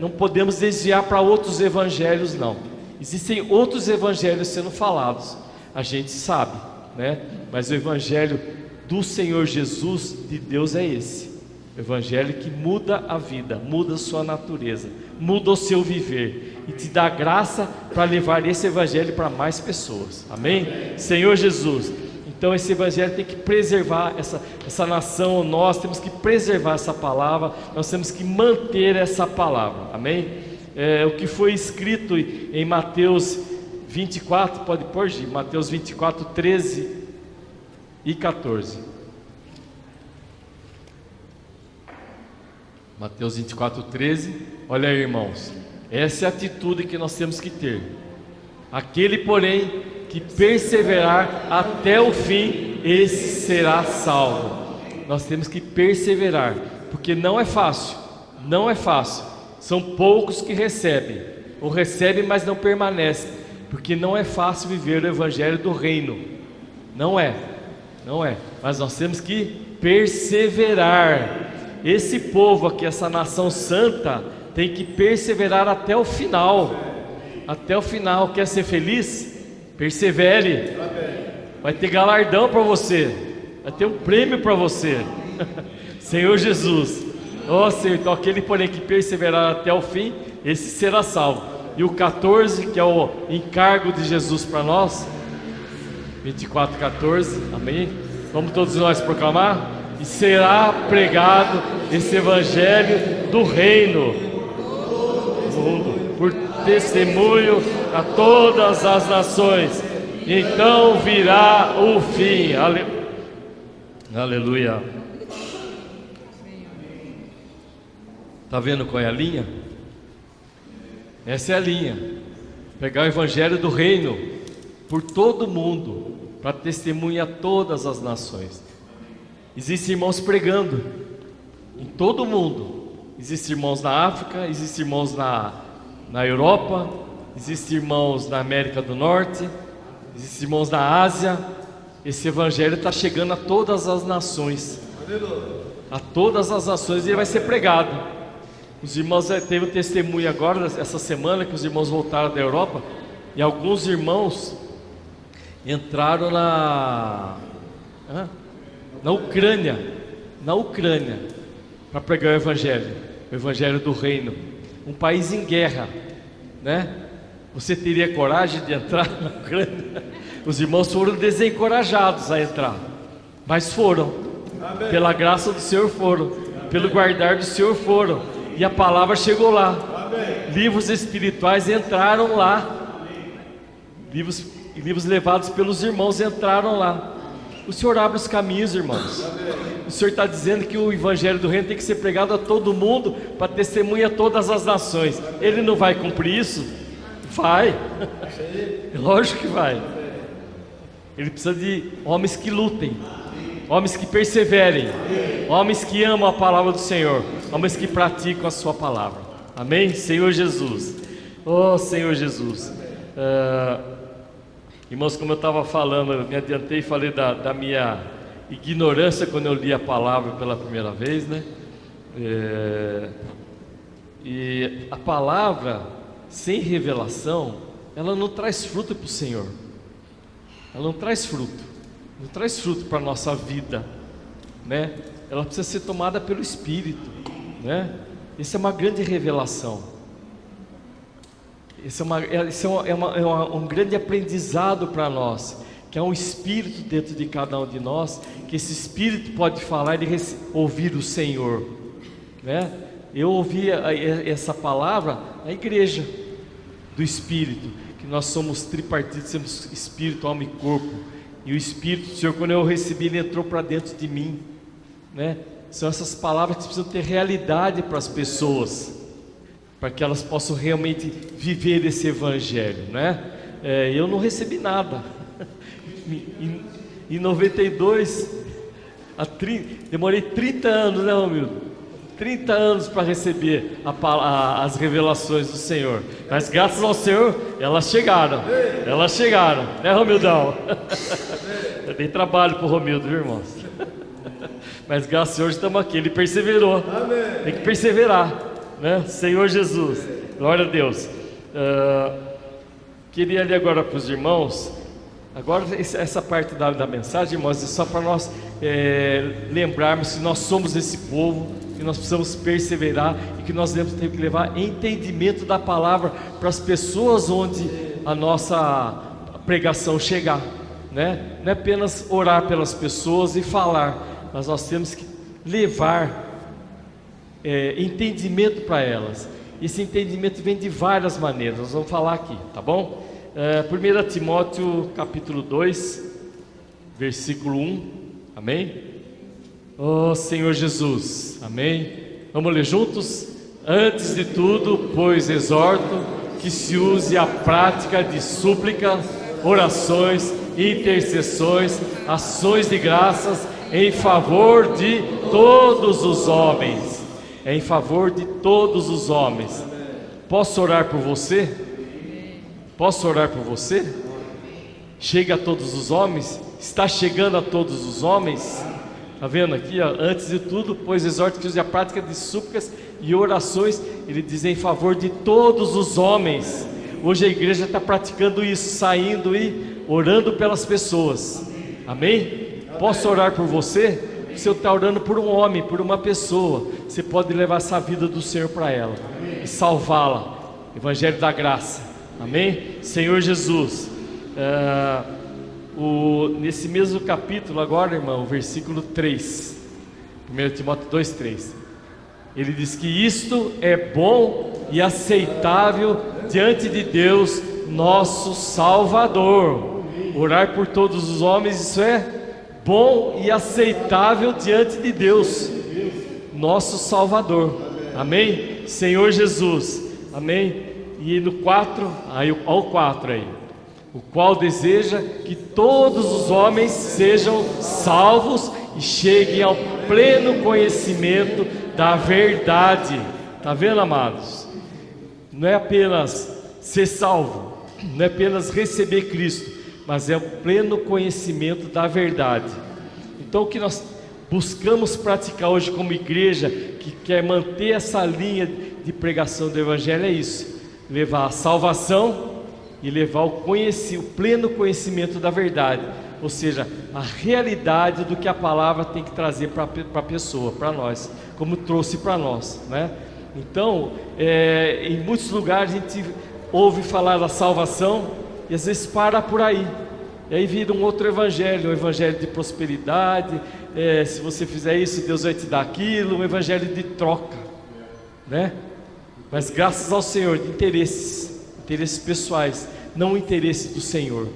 Não podemos desviar para outros evangelhos, não. Existem outros evangelhos sendo falados, a gente sabe, né? Mas o evangelho do Senhor Jesus, de Deus, é esse. O evangelho que muda a vida, muda a sua natureza, muda o seu viver e te dá graça para levar esse evangelho para mais pessoas. Amém? Senhor Jesus, então esse evangelho tem que preservar essa nação, nós temos que preservar essa palavra, nós temos que manter essa palavra. Amém? O que foi escrito em Mateus 24, pode pôr, Mateus 24, 13 e 14. Mateus 24, 13. Olha aí, irmãos, essa é a atitude que nós temos que ter. Aquele, porém, que perseverar até o fim, esse será salvo. Nós temos que perseverar, porque não é fácil, não é fácil. São poucos que recebem, ou recebem, mas não permanecem, porque não é fácil viver o evangelho do reino. Não é, mas nós temos que perseverar. Esse povo aqui, essa nação santa, tem que perseverar até o final. Até o final. Quer ser feliz? Persevere. Vai ter galardão para você, vai ter um prêmio para você. Senhor Jesus. Ó Senhor, então aquele, porém, que perseverar até o fim, esse será salvo. E o 14, que é o encargo de Jesus para nós, 24, 14, amém? Vamos todos nós proclamar? E será pregado esse evangelho do reino por testemunho a todas as nações. Então virá o fim. Aleluia. Está vendo qual é a linha? Essa é a linha. Pegar o evangelho do reino por todo mundo, para testemunhar a todas as nações. Existem irmãos pregando em todo o mundo. Existem irmãos na África, existem irmãos na Europa, existem irmãos na América do Norte, existem irmãos na Ásia. Esse evangelho está chegando a todas as nações. A todas as nações, e ele vai ser pregado. Os irmãos, teve um testemunho agora, essa semana, que os irmãos voltaram da Europa, e alguns irmãos entraram na Ucrânia, para pregar o evangelho do reino, um país em guerra, né? Você teria coragem de entrar na Ucrânia? Os irmãos foram desencorajados a entrar, mas foram. Amém. Pela graça do Senhor foram, pelo guardar do Senhor foram, e a palavra chegou lá. Amém. Livros espirituais entraram lá. Livros levados pelos irmãos entraram lá. O Senhor abre os caminhos, irmãos. O Senhor está dizendo que o evangelho do reino tem que ser pregado a todo mundo, para testemunhar todas as nações. Ele não vai cumprir isso? Vai. Lógico que vai. Ele precisa de homens que lutem, homens que perseverem, homens que amam a palavra do Senhor, homens que praticam a sua palavra. Amém? Senhor Jesus. Oh, Senhor Jesus. Irmãos, como eu estava falando, eu me adiantei e falei da minha ignorância quando eu li a palavra pela primeira vez, né? E a palavra sem revelação, ela não traz fruto para o Senhor. Ela não traz fruto para a nossa vida, né? Ela precisa ser tomada pelo Espírito. né? Isso é uma grande revelação. Isso é um grande aprendizado para nós, que é um espírito dentro de cada um de nós, que esse espírito pode falar e ouvir o Senhor, né? Eu ouvi essa palavra na igreja do Espírito, que nós somos tripartidos, somos espírito, alma e corpo. E o Espírito do Senhor, quando eu recebi, ele entrou para dentro de mim, né? São essas palavras que precisam ter realidade para as pessoas, para que elas possam realmente viver esse evangelho, né? Eu não recebi nada. Em 92, demorei 30 anos, né, Romildo? 30 anos para receber as revelações do Senhor. Mas graças ao Senhor, elas chegaram, né, Romildão? Eu dei trabalho para o Romildo, viu, irmãos? Mas graças ao Senhor estamos aqui, ele perseverou. Tem que perseverar, né? Senhor Jesus, glória a Deus. Queria ler agora para os irmãos. Agora essa parte da mensagem, irmãos, é só para nós lembrarmos que nós somos esse povo, que nós precisamos perseverar e que nós temos que levar entendimento da palavra para as pessoas onde a nossa pregação chegar, né? Não é apenas orar pelas pessoas e falar, mas nós temos que levar entendimento para elas. Esse entendimento vem de várias maneiras, nós vamos falar aqui, tá bom? 1 Timóteo capítulo 2, versículo 1, amém? Oh Senhor Jesus, amém? Vamos ler juntos? Antes de tudo, pois exorto que se use a prática de súplicas, orações, intercessões, ações de graças em favor de todos os homens. Em favor de todos os homens. Posso orar por você? Posso orar por você? Chega a todos os homens? Está chegando a todos os homens? Está vendo aqui, ó? Antes de tudo, pois exorto que use a prática de súplicas e orações. Ele diz em favor de todos os homens. Hoje a igreja está praticando isso, saindo e orando pelas pessoas. Amém? Posso orar por você? Você está orando por um homem, por uma pessoa. Você pode levar essa vida do Senhor para ela e salvá-la. Evangelho da graça. Amém? Senhor Jesus. Nesse mesmo capítulo agora, irmão, versículo 3, 1 Timóteo 2,3, ele diz que isto é bom e aceitável diante de Deus, nosso Salvador. Orar por todos os homens, isso é bom e aceitável diante de Deus, nosso Salvador. Amém? Senhor Jesus, amém? E no 4, ao 4 aí, o qual deseja que todos os homens sejam salvos e cheguem ao pleno conhecimento da verdade. Está vendo, amados? Não é apenas ser salvo, não é apenas receber Cristo, mas é o pleno conhecimento da verdade. Então o que nós buscamos praticar hoje como igreja, que quer manter essa linha de pregação do Evangelho, é isso: levar a salvação e levar o pleno conhecimento da verdade, ou seja, a realidade do que a palavra tem que trazer para a pessoa, para nós, como trouxe para nós, né? Então, em muitos lugares a gente ouve falar da salvação e às vezes para por aí, e aí vira um outro evangelho, um evangelho de prosperidade, se você fizer isso, Deus vai te dar aquilo, um evangelho de troca, né? Mas graças ao Senhor, de interesses pessoais, não o interesse do Senhor.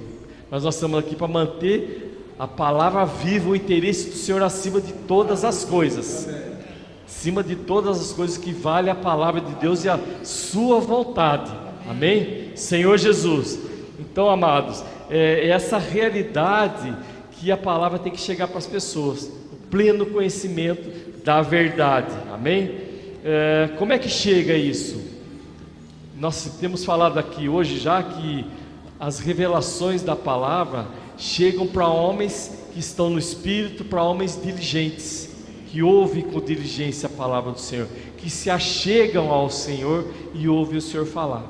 Mas nós estamos aqui para manter a palavra viva, o interesse do Senhor acima de todas as coisas, acima de todas as coisas que vale a palavra de Deus e a sua vontade. Amém? Senhor Jesus. Então, amados, é essa realidade que a palavra tem que chegar para as pessoas, o pleno conhecimento da verdade. Amém? Como é que chega isso? Nós temos falado aqui hoje já que as revelações da palavra chegam para homens que estão no Espírito, para homens diligentes, que ouvem com diligência a palavra do Senhor, que se achegam ao Senhor e ouvem o Senhor falar.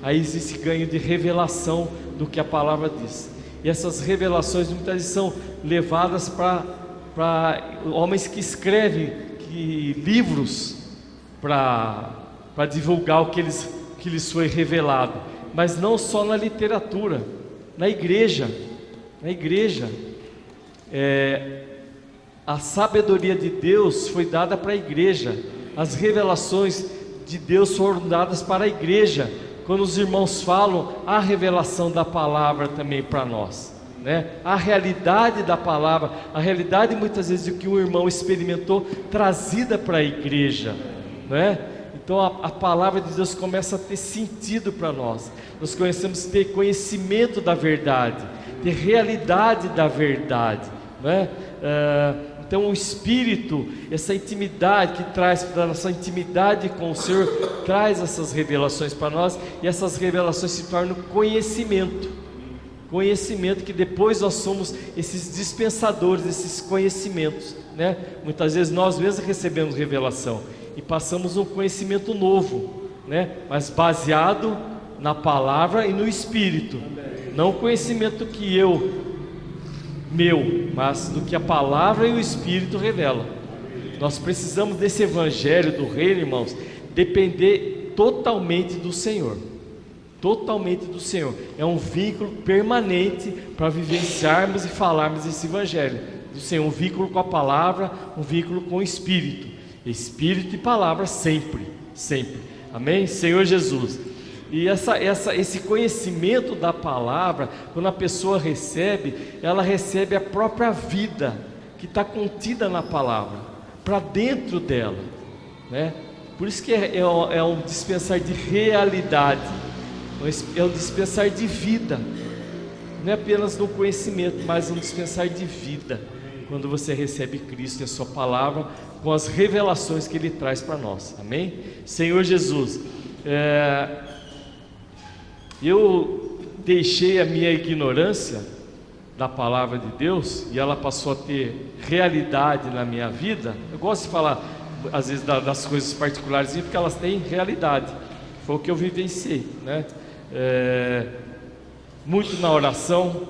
Aí existe ganho de revelação do que a palavra diz. E essas revelações muitas vezes são levadas para homens que escrevem livros para divulgar o que lhes foi revelado, mas não só na literatura, na igreja. A sabedoria de Deus foi dada para a igreja, as revelações de Deus foram dadas para a igreja. Quando os irmãos falam, a revelação da palavra também para nós, né? A realidade da palavra, a realidade muitas vezes do que o irmão experimentou, trazida para a igreja, né? Então a palavra de Deus começa a ter sentido para nós. Nós começamos a ter conhecimento da verdade, ter realidade da verdade, né? Então o Espírito, essa intimidade que traz para a nossa intimidade com o Senhor, traz essas revelações para nós, e essas revelações se tornam conhecimento, que depois nós somos esses dispensadores desses conhecimentos, né? Muitas vezes nós mesmos recebemos revelação e passamos um conhecimento novo, né? Mas baseado na palavra e no Espírito, não o conhecimento mas do que a palavra e o Espírito revelam. Nós precisamos desse evangelho do reino, irmãos, depender totalmente do Senhor. É um vínculo permanente para vivenciarmos e falarmos esse evangelho do Senhor, um vínculo com a palavra, um vínculo com o Espírito e palavra sempre. Amém? Senhor Jesus. E esse conhecimento da palavra, quando a pessoa recebe, ela recebe a própria vida que está contida na palavra, para dentro dela, né? Por isso que é um dispensar de realidade, é um dispensar de vida, não é apenas no conhecimento, mas um dispensar de vida, quando você recebe Cristo e a sua palavra, com as revelações que Ele traz para nós, amém? Senhor Jesus, eu deixei a minha ignorância da palavra de Deus e ela passou a ter realidade na minha vida. Eu gosto de falar às vezes das coisas particulares porque elas têm realidade. Foi o que eu vivenciei, né? Muito na oração,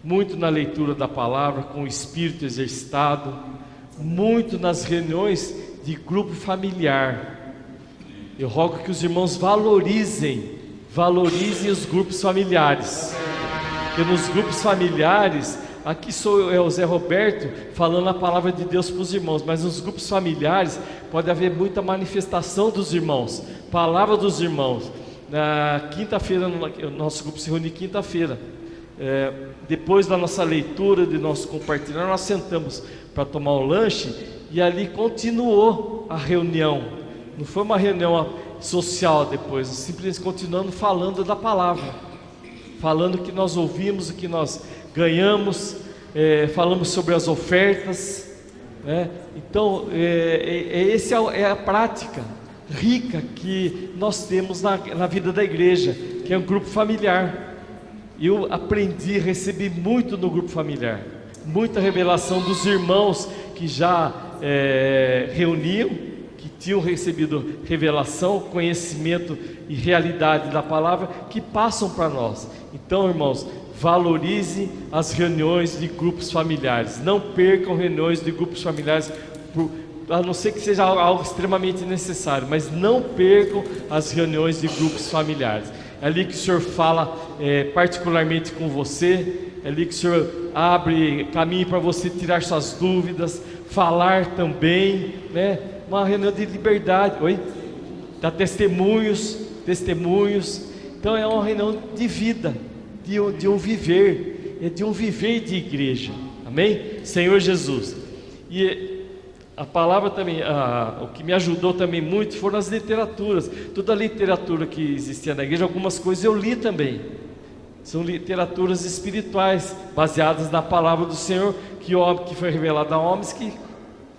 muito na leitura da palavra com o espírito exercitado, muito nas reuniões de grupo familiar. Eu rogo que os irmãos valorizem os grupos familiares, porque nos grupos familiares, aqui sou eu, o Zé Roberto, falando a palavra de Deus para os irmãos, mas nos grupos familiares pode haver muita manifestação dos irmãos, palavra dos irmãos. Na quinta-feira, o nosso grupo se reúne quinta-feira, depois da nossa leitura, de nosso compartilhar, nós sentamos para tomar um lanche, e ali continuou a reunião, não foi uma reunião social depois, simplesmente continuando falando da palavra, falando o que nós ouvimos, o que nós ganhamos, falamos sobre as ofertas, né? Então essa é a prática rica que nós temos na vida da igreja, que é um grupo familiar. Eu recebi muito no grupo familiar, muita revelação dos irmãos que já reuniam, que tinham recebido revelação, conhecimento e realidade da palavra, que passam para nós. Então, irmãos, valorize as reuniões de grupos familiares, não percam reuniões de grupos familiares, a não ser que seja algo extremamente necessário, mas não percam as reuniões de grupos familiares. É ali que o Senhor fala particularmente com você, é ali que o Senhor abre caminho para você tirar suas dúvidas, falar também, né? Uma reunião de liberdade, dá testemunhos, então é uma reunião de vida, de um viver, de um viver de igreja, amém? Senhor Jesus. E a palavra também, o que me ajudou também muito foram as literaturas, toda a literatura que existia na igreja, algumas coisas eu li também, são literaturas espirituais, baseadas na palavra do Senhor, que foi revelada a homens que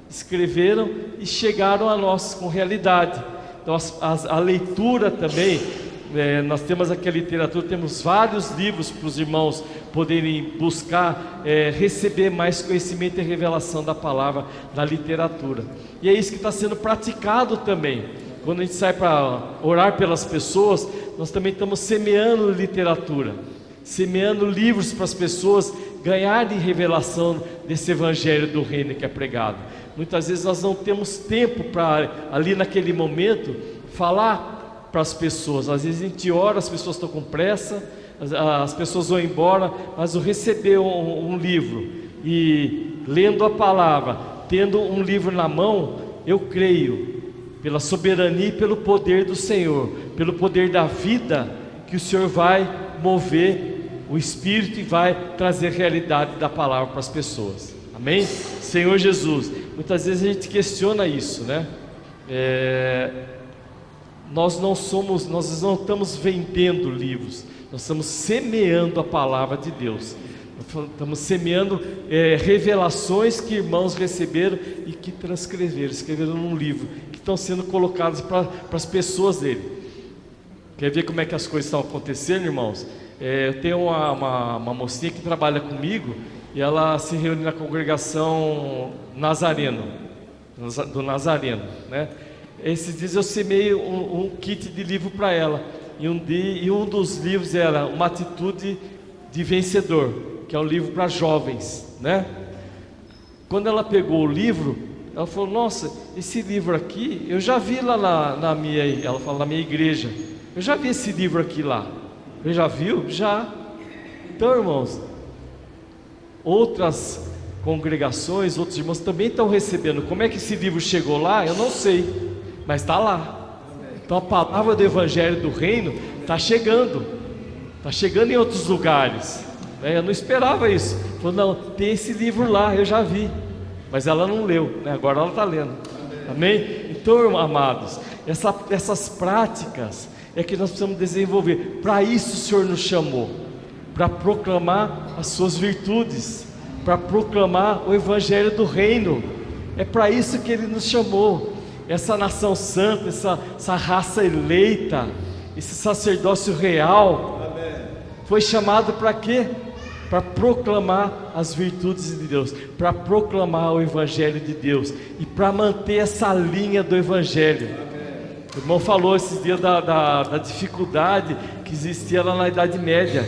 escreveram e chegaram a nós com realidade. Então a leitura também, nós temos aqui a literatura, temos vários livros para os irmãos poderem buscar, receber mais conhecimento e revelação da palavra na literatura, e é isso que está sendo praticado também. Quando a gente sai para orar pelas pessoas, nós também estamos semeando literatura, semeando livros para as pessoas ganharem revelação desse evangelho do reino que é pregado. Muitas vezes nós não temos tempo para, ali naquele momento, falar para as pessoas. Às vezes a gente ora, as pessoas estão com pressa, as pessoas vão embora, mas o receber um livro e lendo a palavra, tendo um livro na mão, eu creio, pela soberania e pelo poder do Senhor, pelo poder da vida, que o Senhor vai mover o Espírito e vai trazer realidade da palavra para as pessoas. Amém? Senhor Jesus, muitas vezes a gente questiona isso, né? Nós não estamos vendendo livros, nós estamos semeando a palavra de Deus. Nós estamos semeando revelações que irmãos receberam e que escreveram num livro, que estão sendo colocados para as pessoas dele. Quer ver como é que as coisas estão acontecendo, irmãos? Eu tenho uma mocinha que trabalha comigo, e ela se reúne na congregação do Nazareno, né? Esses dias eu semeei um kit de livro para ela, e um dos livros era Uma Atitude de Vencedor, que é um livro para jovens, né? Quando ela pegou o livro, ela falou: nossa, esse livro aqui, eu já vi lá na minha igreja, eu já vi esse livro aqui lá. Eu já viu? Já. Então, irmãos, outras congregações, outros irmãos também estão recebendo. Como é que esse livro chegou lá? Eu não sei, mas está lá. Então a palavra do Evangelho do Reino está chegando em outros lugares. Eu não esperava isso. Falou: não, tem esse livro lá, eu já vi, mas ela não leu, né? Agora ela está lendo. Amém? Então, amados, essas práticas é que nós precisamos desenvolver. Para isso o Senhor nos chamou, para proclamar as suas virtudes, para proclamar o Evangelho do Reino. É para isso que Ele nos chamou. Essa nação santa, essa raça eleita, esse sacerdócio real, foi chamado para quê? Para proclamar as virtudes de Deus, para proclamar o Evangelho de Deus e para manter essa linha do Evangelho. O irmão falou esses dias da dificuldade que existia lá na Idade Média,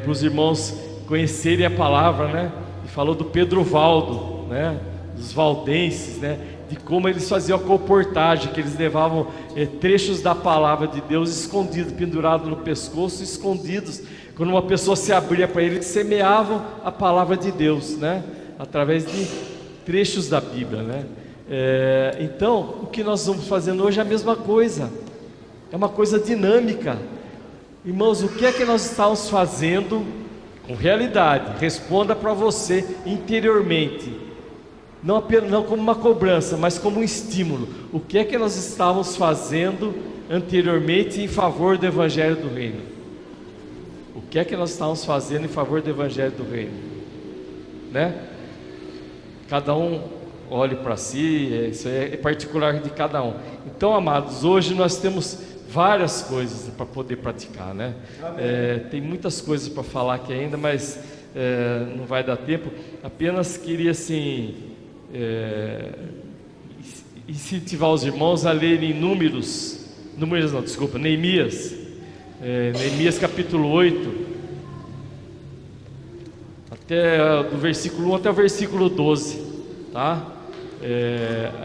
para os irmãos conhecerem a palavra, né? E falou do Pedro Valdo, né? Dos valdenses, né? De como eles faziam a colportagem, que eles levavam trechos da palavra de Deus escondidos, pendurados no pescoço, escondidos. Quando uma pessoa se abria para ele, eles semeavam a palavra de Deus, né? Através de trechos da Bíblia, né? Então, o que nós vamos fazendo hoje é a mesma coisa, é uma coisa dinâmica. Irmãos, o que é que nós estamos fazendo com realidade? Responda para você interiormente, não como uma cobrança, mas como um estímulo. O que é que nós estávamos fazendo anteriormente em favor do Evangelho do Reino? O que é que nós estávamos fazendo em favor do Evangelho do Reino, né? Cada um olhe para si, isso é particular de cada um. Então, amados, hoje nós temos várias coisas para poder praticar, né? Tem muitas coisas para falar aqui ainda, mas não vai dar tempo. Apenas queria assim incentivar os irmãos a lerem Neemias, Neemias capítulo 8, do versículo 1 até o versículo 12, tá?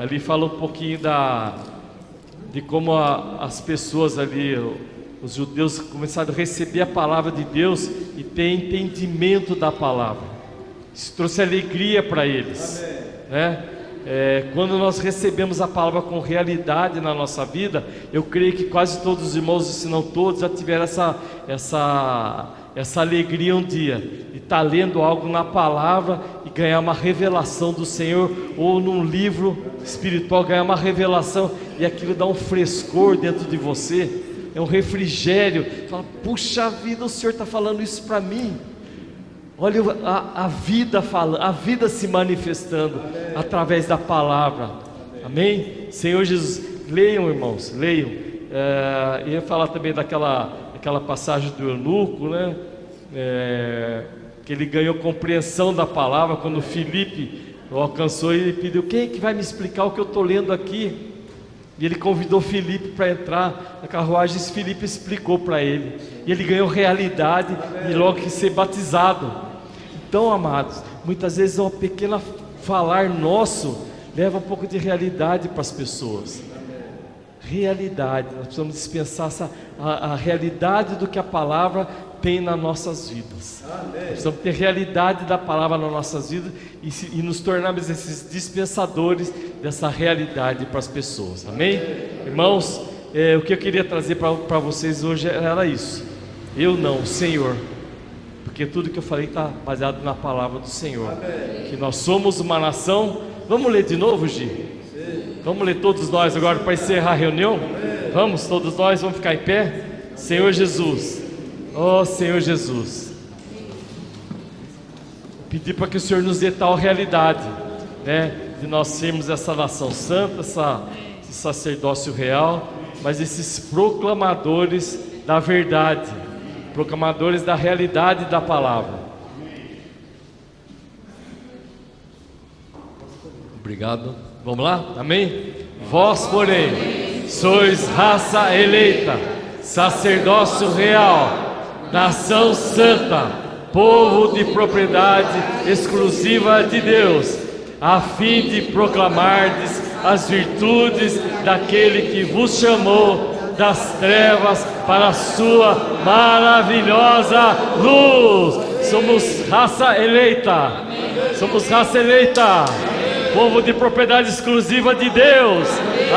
Ali fala um pouquinho de como as pessoas ali, os judeus, começaram a receber a palavra de Deus e ter entendimento da palavra. Isso trouxe alegria para eles, né? Quando nós recebemos a palavra com realidade na nossa vida, eu creio que quase todos os irmãos, se não todos, já tiveram essa alegria um dia de estar lendo algo na palavra e ganhar uma revelação do Senhor, ou num livro espiritual ganhar uma revelação, e aquilo dá um frescor dentro de você, é um refrigério. Fala: puxa vida, o Senhor está falando isso para mim. Olha a vida se manifestando através da palavra. Amém? Senhor Jesus, leiam, irmãos, leiam. Ia falar também daquela passagem do eunuco, né? Que ele ganhou compreensão da palavra quando Filipe o alcançou e pediu: quem é que vai me explicar o que eu estou lendo aqui? E ele convidou Filipe para entrar na carruagem, e Filipe explicou para ele, e ele ganhou realidade e logo que ser batizado. Então, amados, muitas vezes uma pequena falar nosso leva um pouco de realidade para as pessoas. Realidade, nós precisamos dispensar a realidade do que a palavra tem nas nossas vidas. Nós precisamos ter realidade da palavra nas nossas vidas e nos tornarmos esses dispensadores dessa realidade para as pessoas. Amém? Irmãos, o que eu queria trazer para vocês hoje era isso. Eu não, o Senhor. Porque tudo que eu falei está baseado na palavra do Senhor. Que nós somos uma nação. Vamos ler de novo, Gi? Vamos ler todos nós agora para encerrar a reunião? Vamos, todos nós, vamos ficar em pé? Senhor Jesus, ó Senhor Jesus, pedir para que o Senhor nos dê tal realidade, né? De nós sermos essa nação santa, esse sacerdócio real, mas esses proclamadores da verdade, proclamadores da realidade da palavra. Obrigado. Vamos lá? Amém? Vós, porém, sois raça eleita, sacerdócio real, nação santa, povo de propriedade exclusiva de Deus, a fim de proclamardes as virtudes daquele que vos chamou das trevas para a sua maravilhosa luz. Somos raça eleita. Somos raça eleita. Povo de propriedade exclusiva de Deus.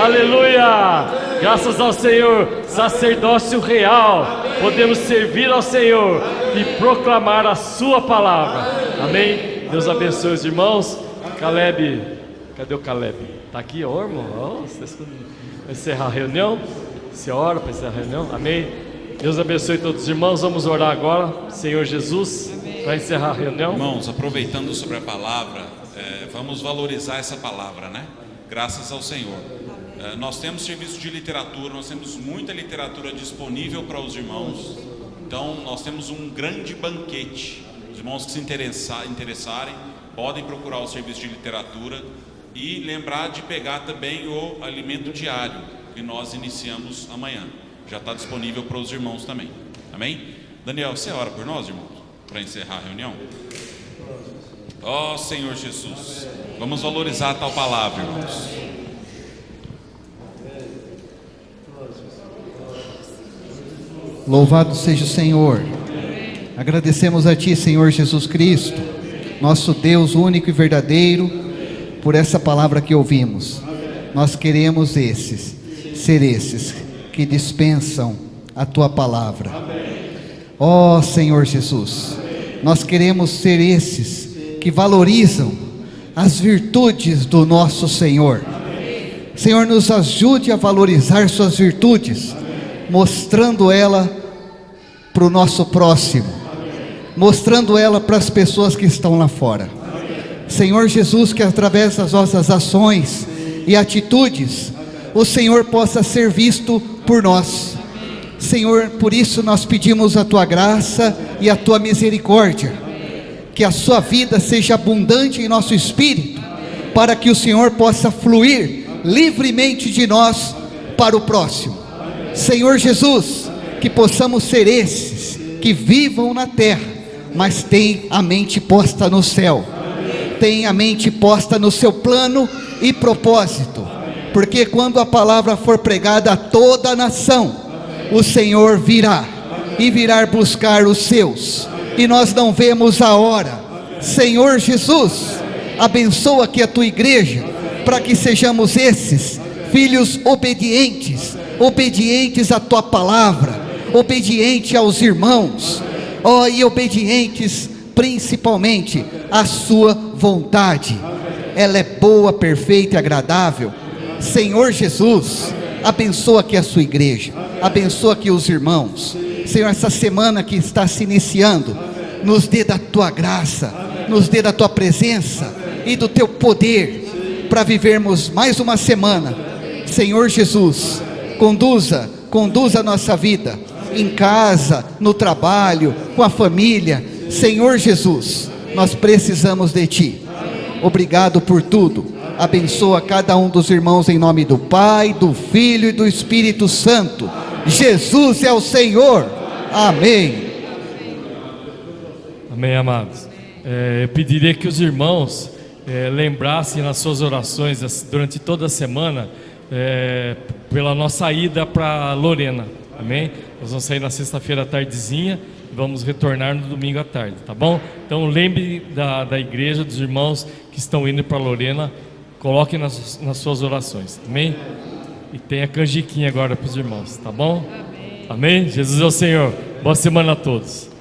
Aleluia. Graças ao Senhor. Sacerdócio real. Podemos servir ao Senhor e proclamar a sua palavra. Amém. Deus abençoe os irmãos. Caleb, cadê o Caleb? Está aqui, ó, irmão. Vai encerrar a reunião. Você ora para encerrar a reunião. Amém. Deus abençoe todos os irmãos. Vamos orar agora, Senhor Jesus, para encerrar a reunião. Irmãos, aproveitando sobre a palavra, vamos valorizar essa palavra, né? Graças ao Senhor. Nós temos serviço de literatura, nós temos muita literatura disponível para os irmãos. Então, nós temos um grande banquete. Os irmãos que se interessarem, podem procurar o serviço de literatura e lembrar de pegar também o alimento diário que nós iniciamos amanhã. Já está disponível para os irmãos também. Amém? Daniel, você ora por nós, irmãos, para encerrar a reunião? Ó Senhor Jesus, vamos valorizar tal palavra, irmãos. Louvado seja o Senhor. Agradecemos a Ti, Senhor Jesus Cristo, nosso Deus único e verdadeiro, por essa palavra que ouvimos. Nós queremos ser esses que dispensam a Tua palavra. Ó Senhor Jesus, nós queremos ser esses que valorizam as virtudes do nosso Senhor. Senhor, nos ajude a valorizar suas virtudes, mostrando ela para o nosso próximo, mostrando ela para as pessoas que estão lá fora. Senhor Jesus, que através das nossas ações e atitudes, o Senhor possa ser visto por nós. Senhor, por isso nós pedimos a Tua graça e a Tua misericórdia, que a sua vida seja abundante em nosso espírito, para que o Senhor possa fluir livremente de nós para o próximo. Senhor Jesus, que possamos ser esses que vivam na terra, mas têm a mente posta no céu, têm a mente posta no seu plano e propósito, porque quando a palavra for pregada a toda a nação, o Senhor virá e virá buscar os seus, e nós não vemos a hora. Senhor Jesus, abençoa aqui a Tua igreja, para que sejamos esses filhos obedientes, obedientes à Tua palavra, obedientes aos irmãos, e obedientes principalmente à Sua vontade. Ela é boa, perfeita e agradável. Senhor Jesus, abençoa aqui a Sua igreja, abençoa aqui os irmãos. Senhor, essa semana que está se iniciando, nos dê da Tua graça, nos dê da Tua presença e do Teu poder, para vivermos mais uma semana. Senhor Jesus, conduza a nossa vida, em casa, no trabalho, com a família. Senhor Jesus, nós precisamos de Ti. Obrigado por tudo. Abençoa cada um dos irmãos em nome do Pai, do Filho e do Espírito Santo. Jesus é o Senhor. Amém. Amém, amados. eu pediria que os irmãos lembrassem nas suas orações durante toda a semana pela nossa ida para Lorena, amém? Nós vamos sair na sexta-feira à tardezinha e vamos retornar no domingo à tarde, tá bom? Então lembre da igreja, dos irmãos que estão indo para Lorena, coloquem nas suas orações, amém? E tem a canjiquinha agora para os irmãos, tá bom? Amém? Jesus é o Senhor. Boa semana a todos.